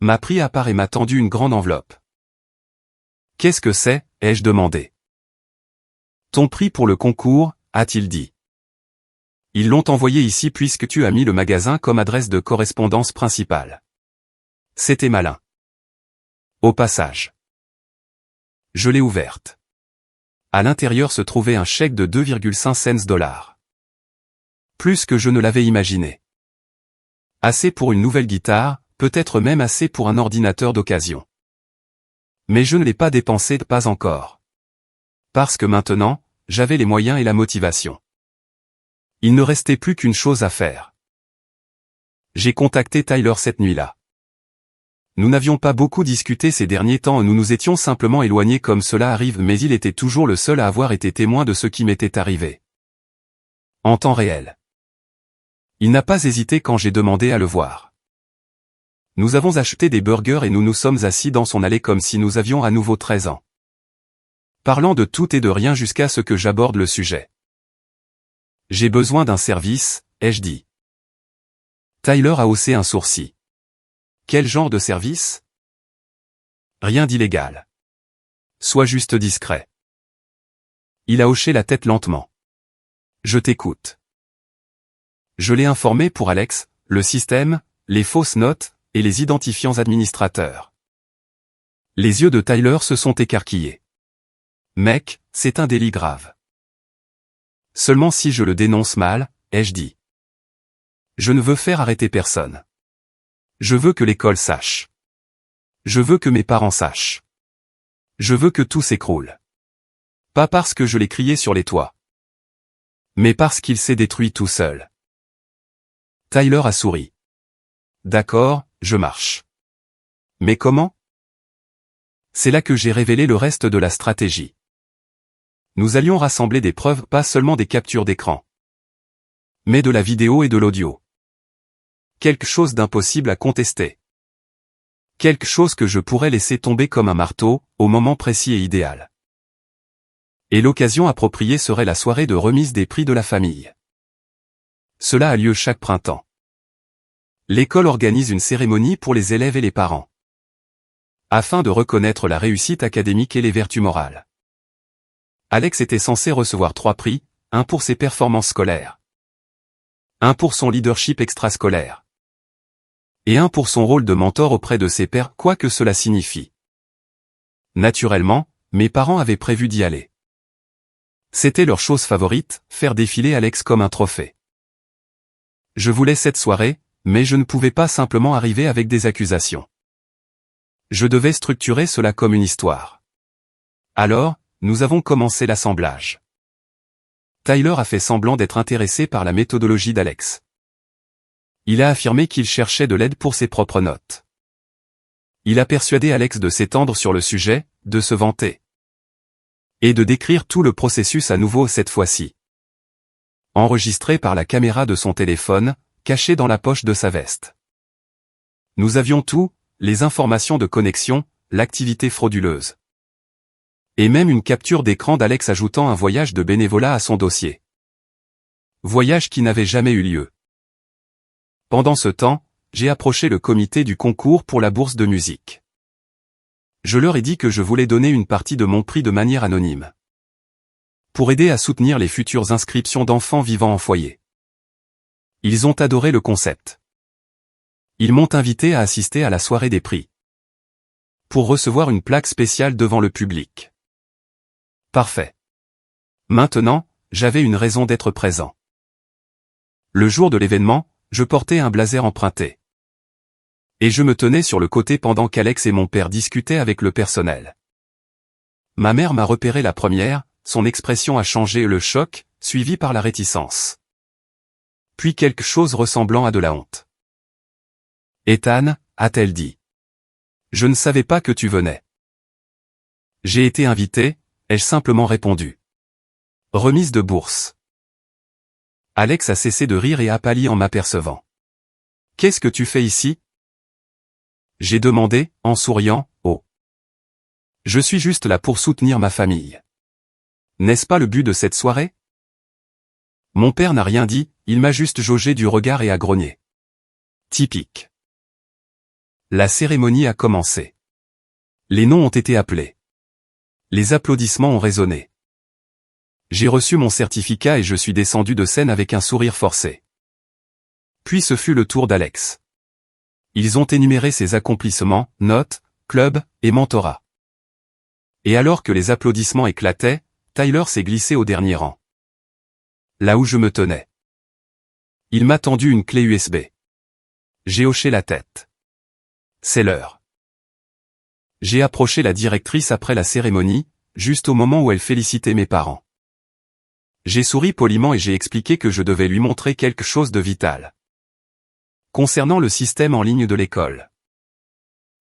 [SPEAKER 1] m'a pris à part et m'a tendu une grande enveloppe. « Qu'est-ce que c'est » ai-je demandé. « Ton prix pour le concours » a-t-il dit. « Ils l'ont envoyé ici puisque tu as mis le magasin comme adresse de correspondance principale. » C'était malin. Au passage. Je l'ai ouverte. À l'intérieur se trouvait un chèque de 2,5 cents. Plus que je ne l'avais imaginé. Assez pour une nouvelle guitare, peut-être même assez pour un ordinateur d'occasion. Mais je ne l'ai pas dépensé, pas encore. Parce que maintenant, j'avais les moyens et la motivation. Il ne restait plus qu'une chose à faire. J'ai contacté Tyler cette nuit-là. Nous n'avions pas beaucoup discuté ces derniers temps, nous nous étions simplement éloignés comme cela arrive, mais il était toujours le seul à avoir été témoin de ce qui m'était arrivé. En temps réel. Il n'a pas hésité quand j'ai demandé à le voir. Nous avons acheté des burgers et nous nous sommes assis dans son allée comme si nous avions à nouveau 13 ans. Parlant de tout et de rien jusqu'à ce que j'aborde le sujet. J'ai besoin d'un service, ai-je dit. Tyler a haussé un sourcil. Quel genre de service? Rien d'illégal. Sois juste discret. Il a hoché la tête lentement. Je t'écoute. Je l'ai informé pour Alex, le système, les fausses notes, et les identifiants administrateurs. Les yeux de Tyler se sont écarquillés. Mec, c'est un délit grave. Seulement si je le dénonce mal, ai-je dit. Je ne veux faire arrêter personne. Je veux que l'école sache. Je veux que mes parents sachent. Je veux que tout s'écroule. Pas parce que je l'ai crié sur les toits. Mais parce qu'il s'est détruit tout seul. Tyler a souri. D'accord, je marche. Mais comment? C'est là que j'ai révélé le reste de la stratégie. Nous allions rassembler des preuves, pas seulement des captures d'écran, mais de la vidéo et de l'audio. Quelque chose d'impossible à contester. Quelque chose que je pourrais laisser tomber comme un marteau, au moment précis et idéal. Et l'occasion appropriée serait la soirée de remise des prix de la famille. Cela a lieu chaque printemps. L'école organise une cérémonie pour les élèves et les parents, afin de reconnaître la réussite académique et les vertus morales. Alex était censé recevoir 3 prix, un pour ses performances scolaires, un pour son leadership extrascolaire, et un pour son rôle de mentor auprès de ses pairs, quoi que cela signifie. Naturellement, mes parents avaient prévu d'y aller. C'était leur chose favorite, faire défiler Alex comme un trophée. Je voulais cette soirée, mais je ne pouvais pas simplement arriver avec des accusations. Je devais structurer cela comme une histoire. Alors, nous avons commencé l'assemblage. Tyler a fait semblant d'être intéressé par la méthodologie d'Alex. Il a affirmé qu'il cherchait de l'aide pour ses propres notes. Il a persuadé Alex de s'étendre sur le sujet, de se vanter. Et de décrire tout le processus à nouveau cette fois-ci. Enregistré par la caméra de son téléphone, caché dans la poche de sa veste. Nous avions tout, les informations de connexion, l'activité frauduleuse. Et même une capture d'écran d'Alex ajoutant un voyage de bénévolat à son dossier. Voyage qui n'avait jamais eu lieu. Pendant ce temps, j'ai approché le comité du concours pour la bourse de musique. Je leur ai dit que je voulais donner une partie de mon prix de manière anonyme. Pour aider à soutenir les futures inscriptions d'enfants vivant en foyer. Ils ont adoré le concept. Ils m'ont invité à assister à la soirée des prix. Pour recevoir une plaque spéciale devant le public. Parfait. Maintenant, j'avais une raison d'être présent. Le jour de l'événement, je portais un blazer emprunté. Et je me tenais sur le côté pendant qu'Alex et mon père discutaient avec le personnel. Ma mère m'a repéré la première, son expression a changé, le choc, suivi par la réticence. Puis quelque chose ressemblant à de la honte. Ethan, a-t-elle dit. Je ne savais pas que tu venais. J'ai été invité, ai-je simplement répondu. Remise de bourse. Alex a cessé de rire et a pâli en m'apercevant. Qu'est-ce que tu fais ici? J'ai demandé, en souriant, oh. Je suis juste là pour soutenir ma famille. N'est-ce pas le but de cette soirée? Mon père n'a rien dit, il m'a juste jaugé du regard et a grogné. Typique. La cérémonie a commencé. Les noms ont été appelés. Les applaudissements ont résonné. J'ai reçu mon certificat et je suis descendu de scène avec un sourire forcé. Puis ce fut le tour d'Alex. Ils ont énuméré ses accomplissements, notes, clubs, et mentorat. Et alors que les applaudissements éclataient, Tyler s'est glissé au dernier rang. Là où je me tenais. Il m'a tendu une clé USB. J'ai hoché la tête. C'est l'heure. J'ai approché la directrice après la cérémonie, juste au moment où elle félicitait mes parents. J'ai souri poliment et j'ai expliqué que je devais lui montrer quelque chose de vital. Concernant le système en ligne de l'école.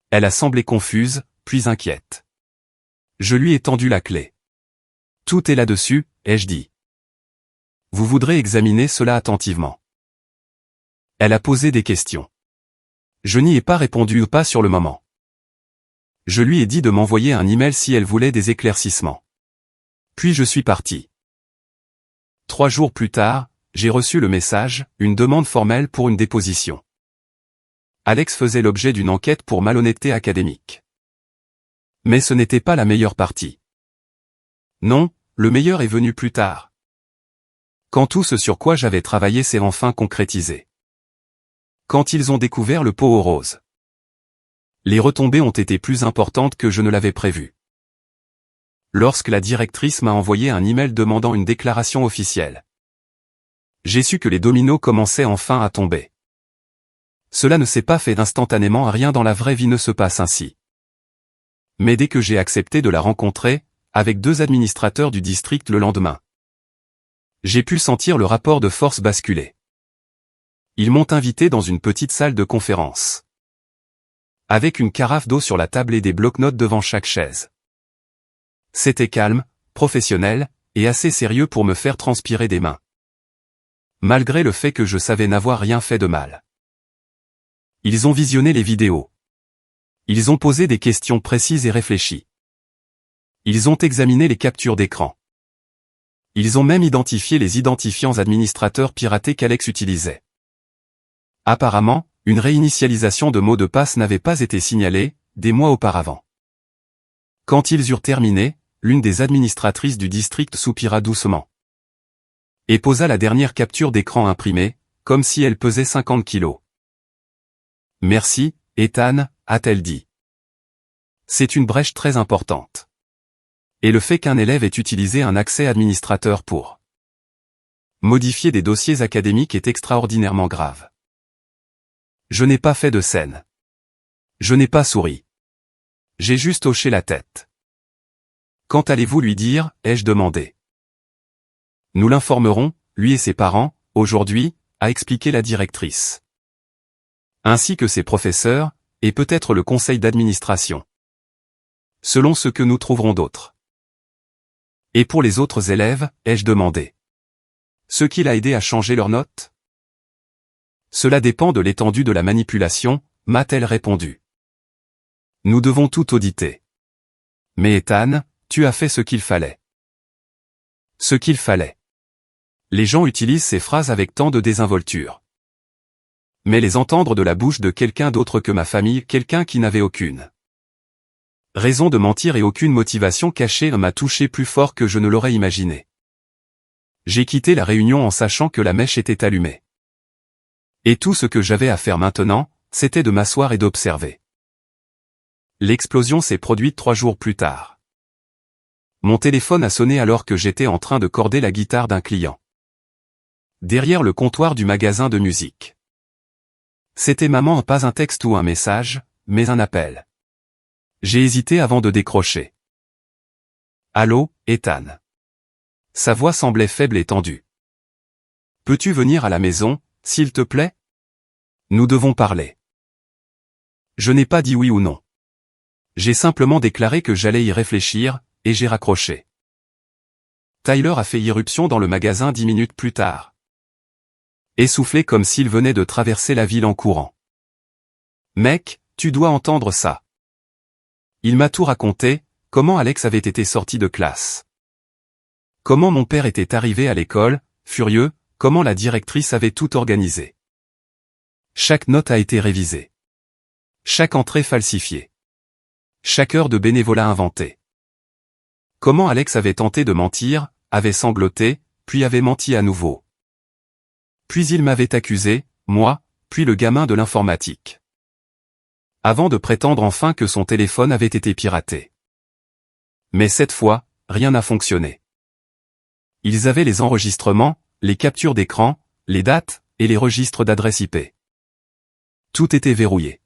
[SPEAKER 1] Elle a semblé confuse, puis inquiète. Je lui ai tendu la clé. Tout est là-dessus, ai-je dit. Vous voudrez examiner cela attentivement. Elle a posé des questions. Je n'y ai pas répondu, pas sur le moment. Je lui ai dit de m'envoyer un email si elle voulait des éclaircissements. Puis je suis parti. 3 jours plus tard, j'ai reçu le message, une demande formelle pour une déposition. Alex faisait l'objet d'une enquête pour malhonnêteté académique. Mais ce n'était pas la meilleure partie. Non, le meilleur est venu plus tard. Quand tout ce sur quoi j'avais travaillé s'est enfin concrétisé. Quand ils ont découvert le pot aux roses. Les retombées ont été plus importantes que je ne l'avais prévu. Lorsque la directrice m'a envoyé un email demandant une déclaration officielle. J'ai su que les dominos commençaient enfin à tomber. Cela ne s'est pas fait instantanément, rien dans la vraie vie ne se passe ainsi. Mais dès que j'ai accepté de la rencontrer, avec 2 administrateurs du district le lendemain, j'ai pu sentir le rapport de force basculer. Ils m'ont invité dans une petite salle de conférence. Avec une carafe d'eau sur la table et des blocs-notes devant chaque chaise. C'était calme, professionnel, et assez sérieux pour me faire transpirer des mains. Malgré le fait que je savais n'avoir rien fait de mal. Ils ont visionné les vidéos. Ils ont posé des questions précises et réfléchies. Ils ont examiné les captures d'écran. Ils ont même identifié les identifiants administrateurs piratés qu'Alex utilisait. Apparemment, une réinitialisation de mots de passe n'avait pas été signalée, des mois auparavant. Quand ils eurent terminé, l'une des administratrices du district soupira doucement. Et posa la dernière capture d'écran imprimée, comme si elle pesait 50 kilos. « Merci, Ethan », a-t-elle dit. C'est une brèche très importante. Et le fait qu'un élève ait utilisé un accès administrateur pour modifier des dossiers académiques est extraordinairement grave. Je n'ai pas fait de scène. Je n'ai pas souri. J'ai juste hoché la tête. Quand allez-vous lui dire, ai-je demandé. Nous l'informerons, lui et ses parents, aujourd'hui, a expliqué la directrice. Ainsi que ses professeurs, et peut-être le conseil d'administration. Selon ce que nous trouverons d'autres. Et pour les autres élèves, ai-je demandé. Ce qui l'a aidé à changer leurs notes? Cela dépend de l'étendue de la manipulation, m'a-t-elle répondu. Nous devons tout auditer. Mais Ethan, tu as fait ce qu'il fallait. Ce qu'il fallait. Les gens utilisent ces phrases avec tant de désinvolture. Mais les entendre de la bouche de quelqu'un d'autre que ma famille, quelqu'un qui n'avait aucune raison de mentir et aucune motivation cachée m'a touché plus fort que je ne l'aurais imaginé. J'ai quitté la réunion en sachant que la mèche était allumée. Et tout ce que j'avais à faire maintenant, c'était de m'asseoir et d'observer. L'explosion s'est produite 3 jours plus tard. Mon téléphone a sonné alors que j'étais en train de corder la guitare d'un client. Derrière le comptoir du magasin de musique. C'était maman, pas un texte ou un message, mais un appel. J'ai hésité avant de décrocher. Allô, Ethan. Sa voix semblait faible et tendue. Peux-tu venir à la maison, s'il te plaît? Nous devons parler. Je n'ai pas dit oui ou non. J'ai simplement déclaré que j'allais y réfléchir, et j'ai raccroché. Tyler a fait irruption dans le magasin 10 minutes plus tard. Essoufflé comme s'il venait de traverser la ville en courant. Mec, tu dois entendre ça. Il m'a tout raconté, comment Alex avait été sorti de classe. Comment mon père était arrivé à l'école, furieux, comment la directrice avait tout organisé. Chaque note a été révisée. Chaque entrée falsifiée. Chaque heure de bénévolat inventée. Comment Alex avait tenté de mentir, avait sangloté, puis avait menti à nouveau. Puis il m'avait accusé, moi, puis le gamin de l'informatique. Avant de prétendre enfin que son téléphone avait été piraté. Mais cette fois, rien n'a fonctionné. Ils avaient les enregistrements, les captures d'écran, les dates, et les registres d'adresse IP. Tout était verrouillé.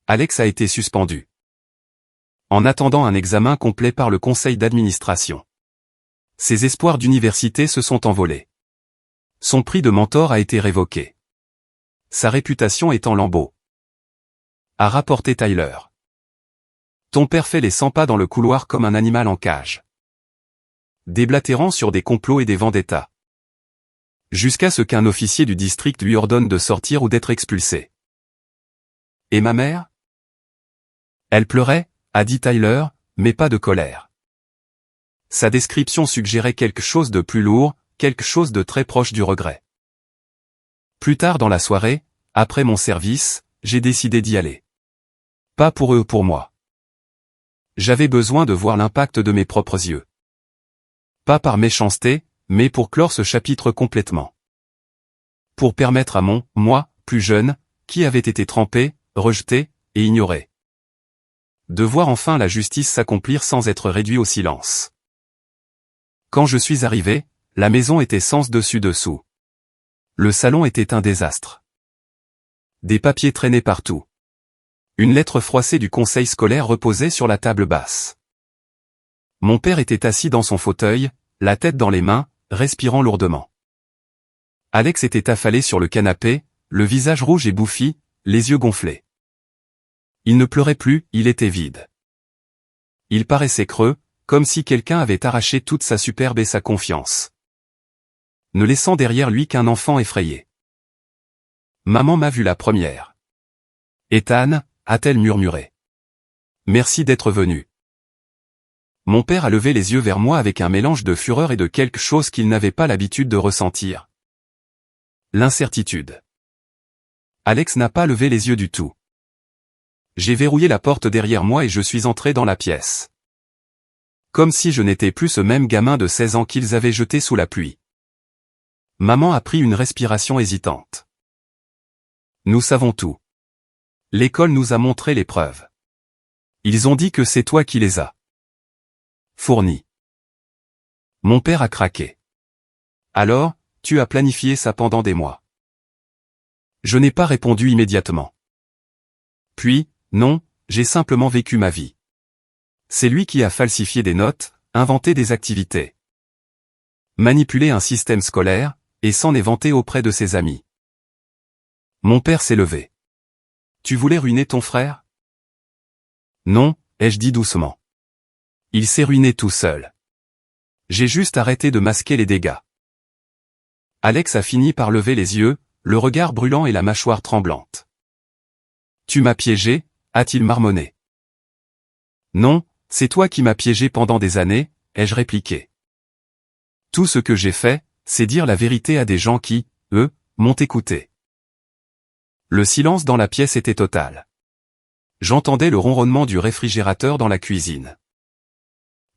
[SPEAKER 1] Alex a été suspendu. En attendant un examen complet par le conseil d'administration. Ses espoirs d'université se sont envolés. Son prix de mentor a été révoqué. Sa réputation est en lambeaux. A rapporté Tyler. Ton père fait les 100 pas dans le couloir comme un animal en cage. Déblatérant sur des complots et des vendettas. Jusqu'à ce qu'un officier du district lui ordonne de sortir ou d'être expulsé. Et ma mère? Elle pleurait, a dit Tyler, mais pas de colère. Sa description suggérait quelque chose de plus lourd, quelque chose de très proche du regret. Plus tard dans la soirée, après mon service, j'ai décidé d'y aller. Pas pour eux ou pour moi. J'avais besoin de voir l'impact de mes propres yeux. Pas par méchanceté, mais pour clore ce chapitre complètement. Pour permettre à moi, plus jeune, qui avait été trempé, rejeté, et ignoré. De voir enfin la justice s'accomplir sans être réduit au silence. Quand je suis arrivé, la maison était sens dessus dessous. Le salon était un désastre. Des papiers traînaient partout. Une lettre froissée du conseil scolaire reposait sur la table basse. Mon père était assis dans son fauteuil, la tête dans les mains, respirant lourdement. Alex était affalé sur le canapé, le visage rouge et bouffi, les yeux gonflés. Il ne pleurait plus, il était vide. Il paraissait creux, comme si quelqu'un avait arraché toute sa superbe et sa confiance. Ne laissant derrière lui qu'un enfant effrayé. Maman m'a vu la première. Ethan, a-t-elle murmuré. Merci d'être venu. Mon père a levé les yeux vers moi avec un mélange de fureur et de quelque chose qu'il n'avait pas l'habitude de ressentir. L'incertitude. Alex n'a pas levé les yeux du tout. J'ai verrouillé la porte derrière moi et je suis entré dans la pièce. Comme si je n'étais plus ce même gamin de 16 ans qu'ils avaient jeté sous la pluie. Maman a pris une respiration hésitante. Nous savons tout. L'école nous a montré les preuves. Ils ont dit que c'est toi qui les as fournis. Mon père a craqué. Alors, tu as planifié ça pendant des mois. Je n'ai pas répondu immédiatement. Puis, non, j'ai simplement vécu ma vie. C'est lui qui a falsifié des notes, inventé des activités, manipulé un système scolaire, et s'en est vanté auprès de ses amis. Mon père s'est levé. Tu voulais ruiner ton frère? Non, ai-je dit doucement. Il s'est ruiné tout seul. J'ai juste arrêté de masquer les dégâts. Alex a fini par lever les yeux, le regard brûlant et la mâchoire tremblante. Tu m'as piégé, a-t-il marmonné. Non, c'est toi qui m'as piégé pendant des années, ai-je répliqué. Tout ce que j'ai fait, c'est dire la vérité à des gens qui, eux, m'ont écouté. Le silence dans la pièce était total. J'entendais le ronronnement du réfrigérateur dans la cuisine.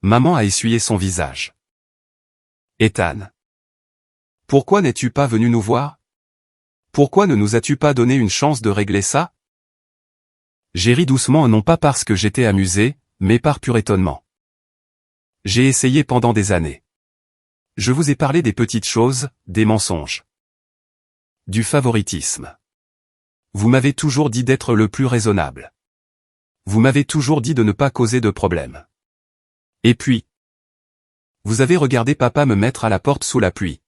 [SPEAKER 1] Maman a essuyé son visage. Ethan. Pourquoi n'es-tu pas venu nous voir? Pourquoi ne nous as-tu pas donné une chance de régler ça? J'ai ri doucement non pas parce que j'étais amusé, mais par pur étonnement. J'ai essayé pendant des années. Je vous ai parlé des petites choses, des mensonges. Du favoritisme. Vous m'avez toujours dit d'être le plus raisonnable. Vous m'avez toujours dit de ne pas causer de problème. Et puis, vous avez regardé papa me mettre à la porte sous la pluie.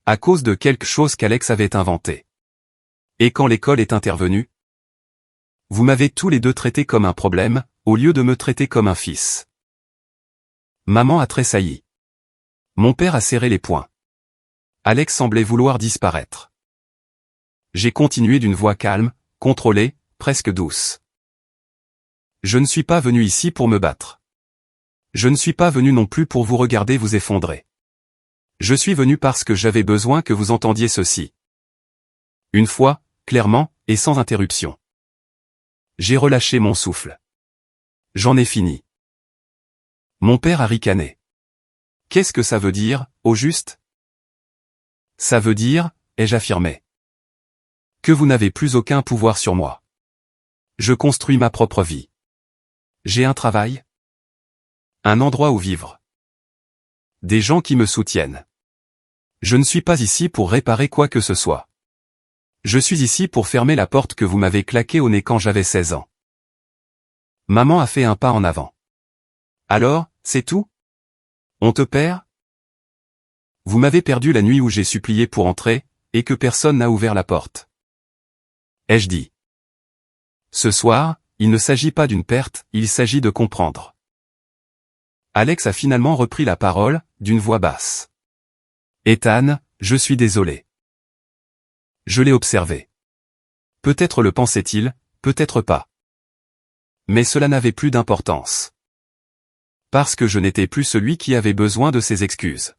[SPEAKER 1] À cause de quelque chose qu'Alex avait inventé. Et quand l'école est intervenue, vous m'avez tous les deux traité comme un problème, au lieu de me traiter comme un fils. Maman a tressailli. Mon père a serré les poings. Alex semblait vouloir disparaître. J'ai continué d'une voix calme, contrôlée, presque douce. Je ne suis pas venu ici pour me battre. Je ne suis pas venu non plus pour vous regarder vous effondrer. Je suis venu parce que j'avais besoin que vous entendiez ceci. Une fois, clairement, et sans interruption. J'ai relâché mon souffle. J'en ai fini. Mon père a ricané. Qu'est-ce que ça veut dire, au juste? Ça veut dire, ai-je affirmé, que vous n'avez plus aucun pouvoir sur moi. Je construis ma propre vie. J'ai un travail, un endroit où vivre, des gens qui me soutiennent. Je ne suis pas ici pour réparer quoi que ce soit. Je suis ici pour fermer la porte que vous m'avez claquée au nez quand j'avais 16 ans. Maman a fait un pas en avant. Alors, c'est tout? On te perd? Vous m'avez perdu la nuit où j'ai supplié pour entrer, et que personne n'a ouvert la porte. Ai-je dit. Ce soir, il ne s'agit pas d'une perte, il s'agit de comprendre. Alex a finalement repris la parole, d'une voix basse. Ethan, je suis désolé. Je l'ai observé. Peut-être le pensait-il, peut-être pas. Mais cela n'avait plus d'importance. Parce que je n'étais plus celui qui avait besoin de ses excuses.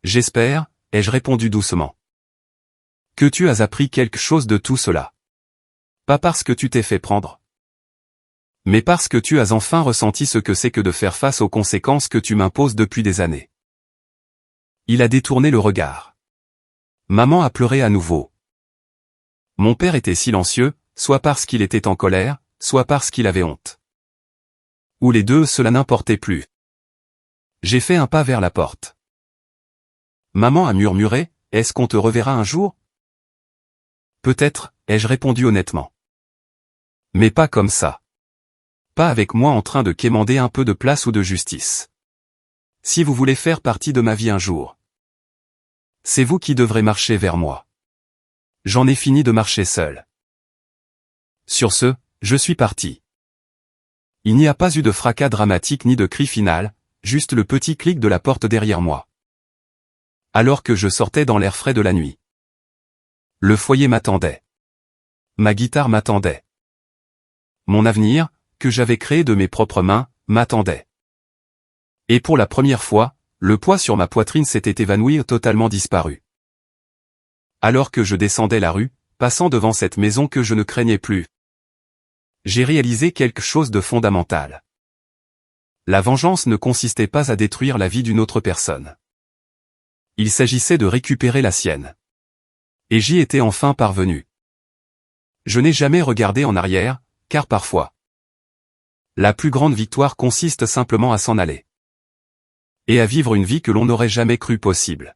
[SPEAKER 1] J'espère, ai-je répondu doucement, que tu as appris quelque chose de tout cela. Pas parce que tu t'es fait prendre, mais parce que tu as enfin ressenti ce que c'est que de faire face aux conséquences que tu m'imposes depuis des années. Il a détourné le regard. Maman a pleuré à nouveau. Mon père était silencieux, soit parce qu'il était en colère, soit parce qu'il avait honte. Ou les deux, cela n'importait plus. J'ai fait un pas vers la porte. Maman a murmuré, « Est-ce qu'on te reverra un jour ?» Peut-être, ai-je répondu honnêtement. Mais pas comme ça. Pas avec moi en train de quémander un peu de place ou de justice. Si vous voulez faire partie de ma vie un jour, c'est vous qui devrez marcher vers moi. J'en ai fini de marcher seul. Sur ce, je suis parti. Il n'y a pas eu de fracas dramatique ni de cri final, juste le petit clic de la porte derrière moi. Alors que je sortais dans l'air frais de la nuit. Le foyer m'attendait. Ma guitare m'attendait. Mon avenir, que j'avais créé de mes propres mains, m'attendait. Et pour la première fois, le poids sur ma poitrine s'était évanoui, totalement disparu. Alors que je descendais la rue, passant devant cette maison que je ne craignais plus, j'ai réalisé quelque chose de fondamental. La vengeance ne consistait pas à détruire la vie d'une autre personne. Il s'agissait de récupérer la sienne. Et j'y étais enfin parvenu. Je n'ai jamais regardé en arrière, car parfois, la plus grande victoire consiste simplement à s'en aller. Et à vivre une vie que l'on n'aurait jamais cru possible.